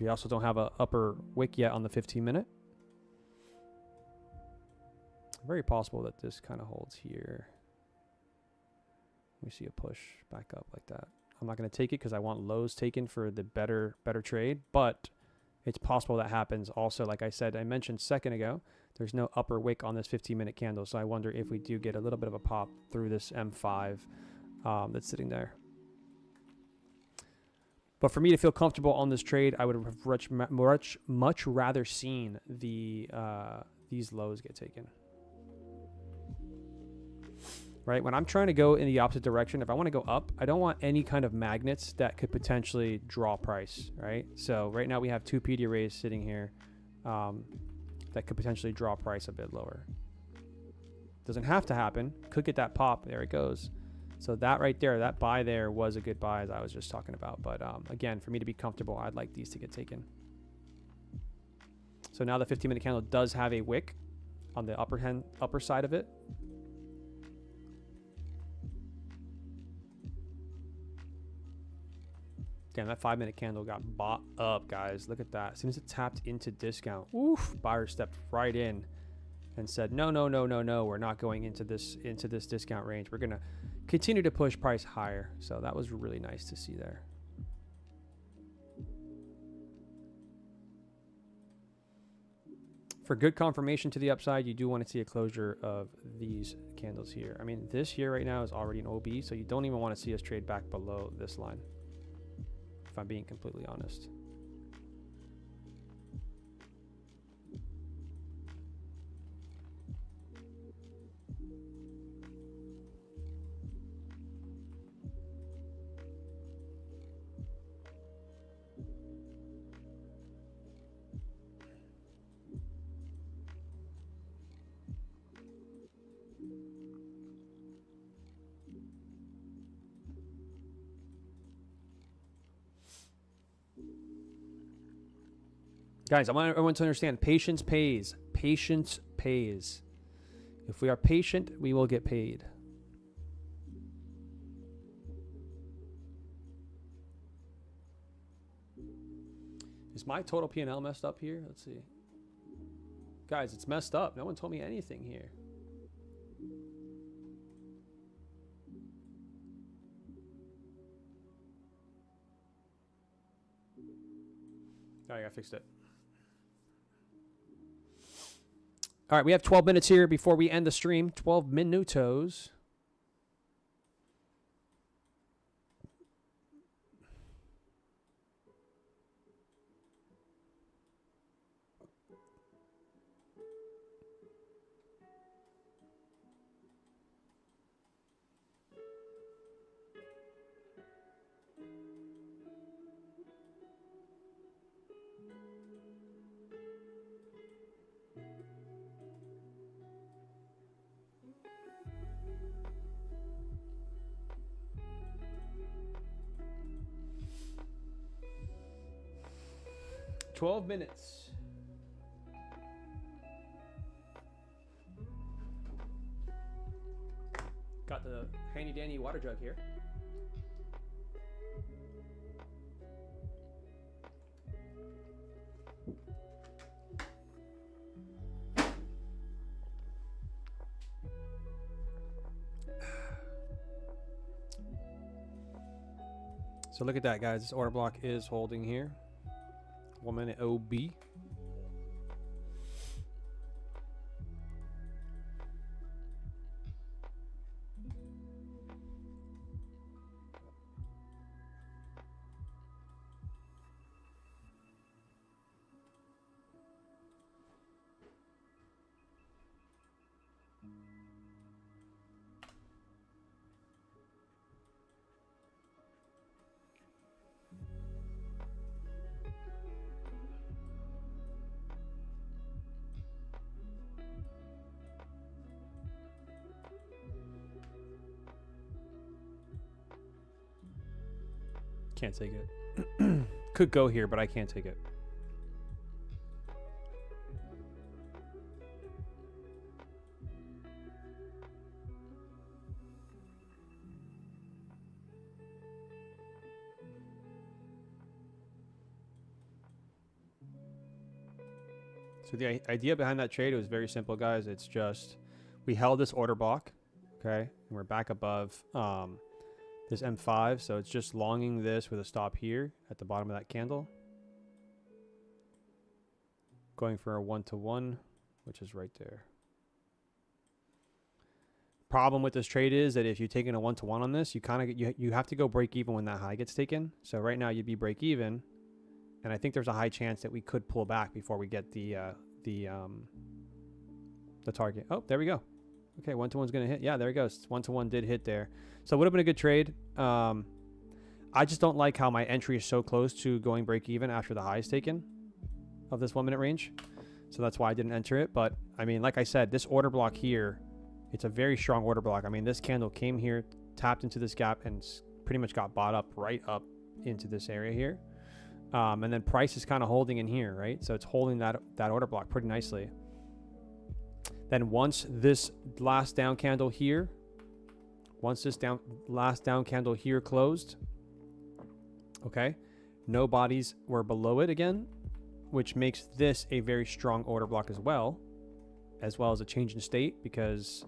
We also don't have a upper wick yet on the 15-minute. Very possible that this kind of holds here. We see a push back up like that. I'm not going to take it because I want lows taken for the better trade, but it's possible that happens. Also, like I said, I mentioned a second ago, there's no upper wick on this 15-minute candle, so I wonder if we do get a little bit of a pop through this M5 that's sitting there. But for me to feel comfortable on this trade, I would have much rather seen the these lows get taken. Right? When I'm trying to go in the opposite direction, if I want to go up, I don't want any kind of magnets that could potentially draw price, right? So right now we have two PD arrays sitting here that could potentially draw price a bit lower. Doesn't have to happen. Could get that pop. There it goes. So that right there, that buy there was a good buy as I was just talking about. But again, for me to be comfortable, I'd like these to get taken. So now the 15-minute candle does have a wick on the upper side of it. Damn, that 5-minute candle got bought up, guys. Look at that. As soon as it tapped into discount, oof, buyer stepped right in and said, no, no, no, no, no. We're not going into this discount range. We're going to continue to push price higher. So that was really nice to see there. For good confirmation to the upside, you do want to see a closure of these candles here. I mean, this here right now is already an OB, so you don't even want to see us trade back below this line, if I'm being completely honest. Guys, I want everyone to understand, patience pays. Patience pays. If we are patient, we will get paid. Is my total P&L messed up here? Let's see. Guys, it's messed up. No one told me anything here. All right, I fixed it. All right, we have 12 minutes here before we end the stream. 12 minutos. $12 minutes. Got the handy dandy water jug here. So look at that, guys. This order block is holding here. 1 minute OB. Can't take it. Could go here, but I can't take it. So the idea behind that trade was very simple, guys. It's just we held this order block, okay, and we're back above this M5. So it's just longing this with a stop here at the bottom of that candle, going for a 1-to-1, which is right there. Problem with this trade is that if you're taking a 1-to-1 on this, you have to go break even when that high gets taken. So right now you'd be break even, and I think there's a high chance that we could pull back before we get the target. Oh, there we go. Okay, 1-to-1's gonna hit. Yeah, there it goes. 1-to-1 did hit there. So it would have been a good trade. I just don't like how my entry is so close to going break even after the high is taken of this 1 minute range. So that's why I didn't enter it. But I mean, like I said, this order block here, it's a very strong order block. I mean, this candle came here, tapped into this gap, and pretty much got bought up right up into this area here. And then price is kind of holding in here, right? So it's holding that order block pretty nicely. Then once this last down candle here, last down candle here closed, okay, no bodies were below it again, which makes this a very strong order block as well as a change in state, because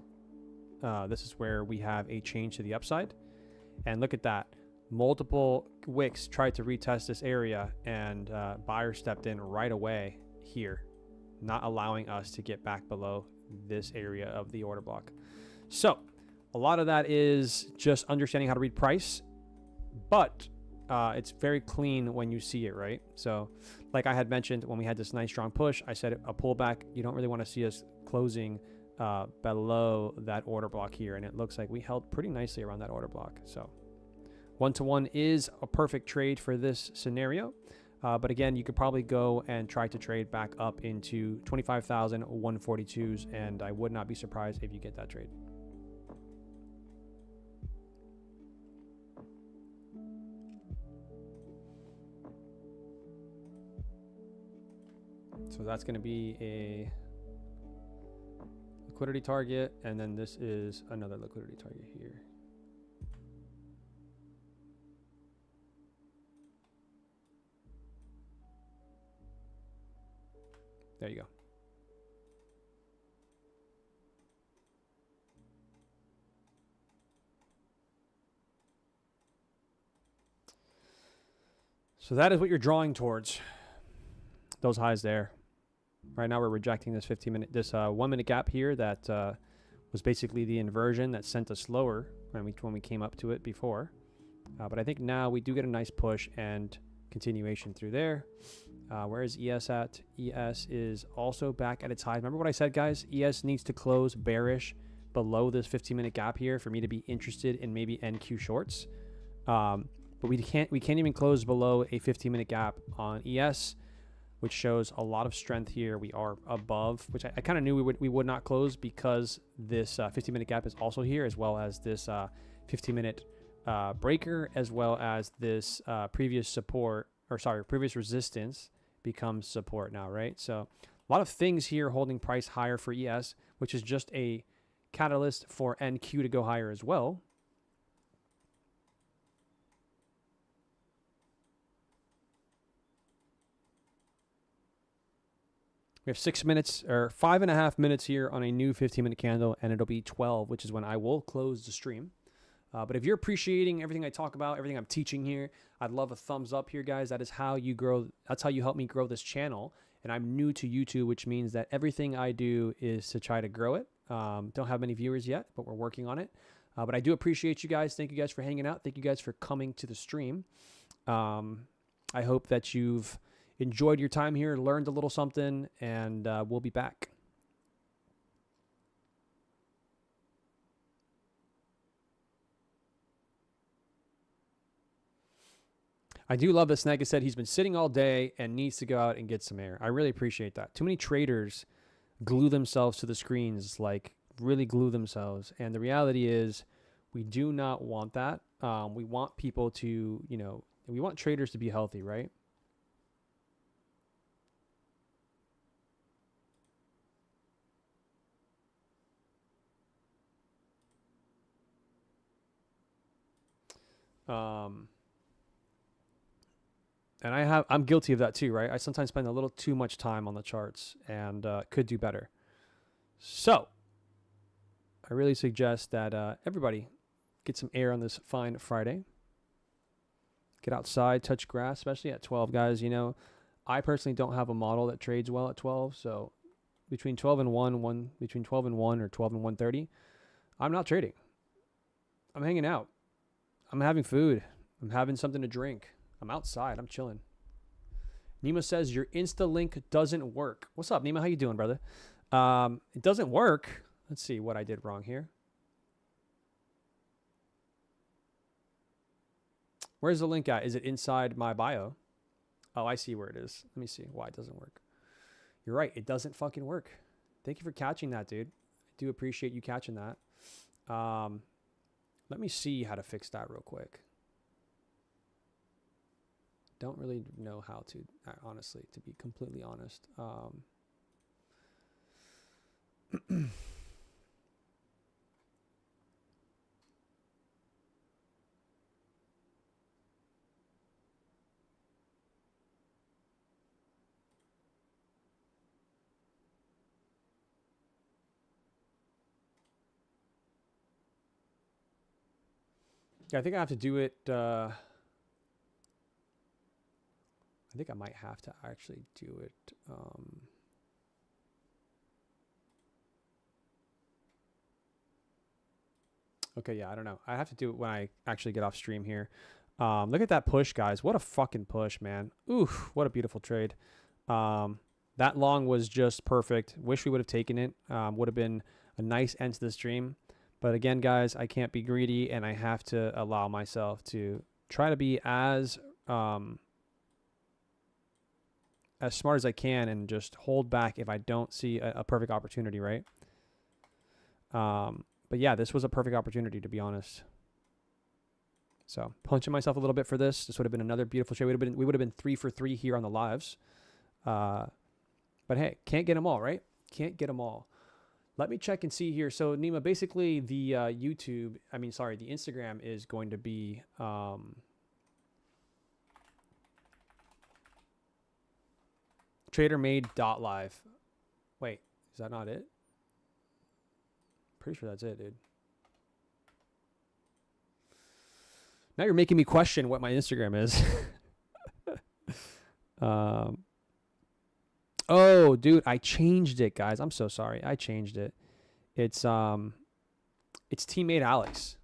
this is where we have a change to the upside. And look at that. Multiple wicks tried to retest this area, and buyer stepped in right away here, not allowing us to get back below this area of the order block. So a lot of that is just understanding how to read price, but it's very clean when you see it, right? So like I had mentioned, when we had this nice strong push, I said a pullback, you don't really want to see us closing below that order block here, and it looks like we held pretty nicely around that order block. So 1-to-1 is a perfect trade for this scenario. But again, you could probably go and try to trade back up into 25,142s, and I would not be surprised if you get that trade. So that's going to be a liquidity target, and then this is another liquidity target here. There you go. So that is what you're drawing towards, those highs there. Right now we're rejecting this 1 minute gap here that was basically the inversion that sent us lower when we came up to it before. But I think now we do get a nice push and continuation through there. Where is ES at? ES is also back at its highs. Remember what I said, guys? ES needs to close bearish below this 15-minute gap here for me to be interested in maybe NQ shorts. But we can't even close below a 15-minute gap on ES, which shows a lot of strength here. We are above, which I kind of knew we would not close, because this 15-minute gap is also here, as well as this 15-minute breaker, as well as this previous resistance becomes support now, right? So a lot of things here holding price higher for ES, which is just a catalyst for NQ to go higher as well. We have 6 minutes or 5.5 minutes here on a new 15-minute candle, and it'll be 12, which is when I will close the stream. But if you're appreciating everything I talk about, everything I'm teaching here, I'd love a thumbs up here, guys. That is how you grow. That's how you help me grow this channel. And I'm new to YouTube, which means that everything I do is to try to grow it. Don't have many viewers yet, but we're working on it. But I do appreciate you guys. Thank you guys for hanging out. Thank you guys for coming to the stream. I hope that you've enjoyed your time here, learned a little something, and we'll be back. I do love this. Snagga said he's been sitting all day and needs to go out and get some air. I really appreciate that. Too many traders glue themselves to the screens, like really glue themselves. And the reality is we do not want that. We want people to, we want traders to be healthy, right? And I'm guilty of that too, right? I sometimes spend a little too much time on the charts and could do better. So I really suggest that everybody get some air on this fine Friday. Get outside, touch grass, especially at 12, guys. You know, I personally don't have a model that trades well at 12. So between 12 and 1, between 12 and 1 or 12 and 1:30, I'm not trading. I'm hanging out. I'm having food. I'm having something to drink. I'm outside. I'm chilling. Nima says your Insta link doesn't work. What's up, Nima? How you doing, brother? It doesn't work. Let's see what I did wrong here. Where's the link at? Is it inside my bio? Oh, I see where it is. Let me see why it doesn't work. You're right. It doesn't fucking work. Thank you for catching that, dude. I do appreciate you catching that. Let me see how to fix that real quick. Don't really know how to, honestly, to be completely honest. Yeah, I think I have to do it. I think I might have to actually do it. Okay, yeah, I don't know. I have to do it when I actually get off stream here. Look at that push, guys. What a fucking push, man. Oof, what a beautiful trade. That long was just perfect. Wish we would have taken it. Would have been a nice end to the stream. But again, guys, I can't be greedy, and I have to allow myself to try to be as smart as I can and just hold back if I don't see a perfect opportunity, right? But yeah, this was a perfect opportunity, to be honest. So punching myself a little bit for this. This would have been another beautiful trade. We would have been 3 for 3 here on the lives. But hey, can't get them all, right? Can't get them all. Let me check and see here. So Nima, basically the the Instagram is going to be TraderMade.live. Wait, is that not it? Pretty sure that's it, dude. Now you're making me question what my Instagram is. Oh, dude, I changed it, guys. I'm so sorry. I changed it. It's teammate Alex.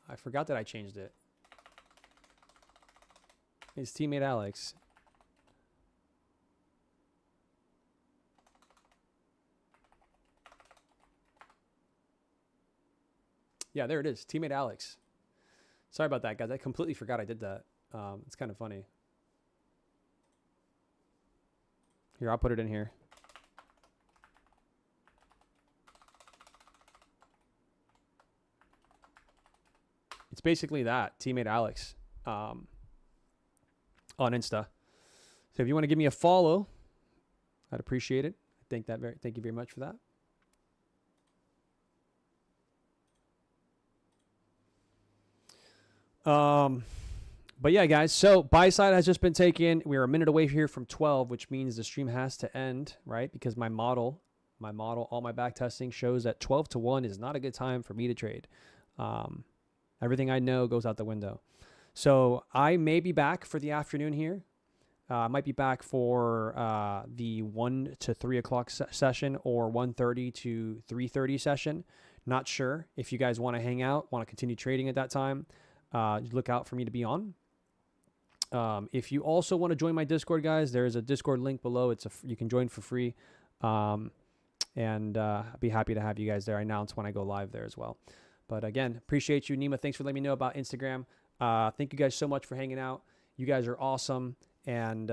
I forgot that I changed it. It's teammate Alex. Yeah, there it is. Teammate Alex. Sorry about that, guys. I completely forgot I did that. It's kind of funny. Here, I'll put it in here. It's basically that, teammate Alex, on Insta. So if you want to give me a follow, I'd appreciate it. Thank you very much for that. But yeah, guys, so buy side has just been taken. We're a minute away here from 12, which means the stream has to end, right? Because my model, all my back testing shows that 12 to 1 is not a good time for me to trade. Everything I know goes out the window. So I may be back for the afternoon here. I might be back for the 1 to 3 o'clock session or 1:30 to 3:30 session. Not sure if you guys want to hang out, want to continue trading at that time. Look out for me to be on. If you also want to join my Discord, guys, there's a Discord link below. You can join for free. And I'd be happy to have you guys there. I announce when I go live there as well. But again, appreciate you, Nima. Thanks for letting me know about Instagram. Thank you guys so much for hanging out. You guys are awesome. And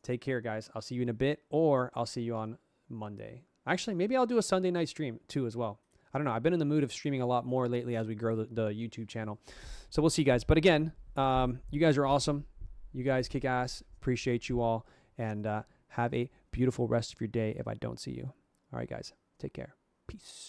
take care, guys. I'll see you in a bit, or I'll see you on Monday. Actually, maybe I'll do a Sunday night stream too as well. I don't know. I've been in the mood of streaming a lot more lately as we grow the YouTube channel. So we'll see, guys. But again, you guys are awesome. You guys kick ass. Appreciate you all. And have a beautiful rest of your day if I don't see you. All right, guys. Take care. Peace.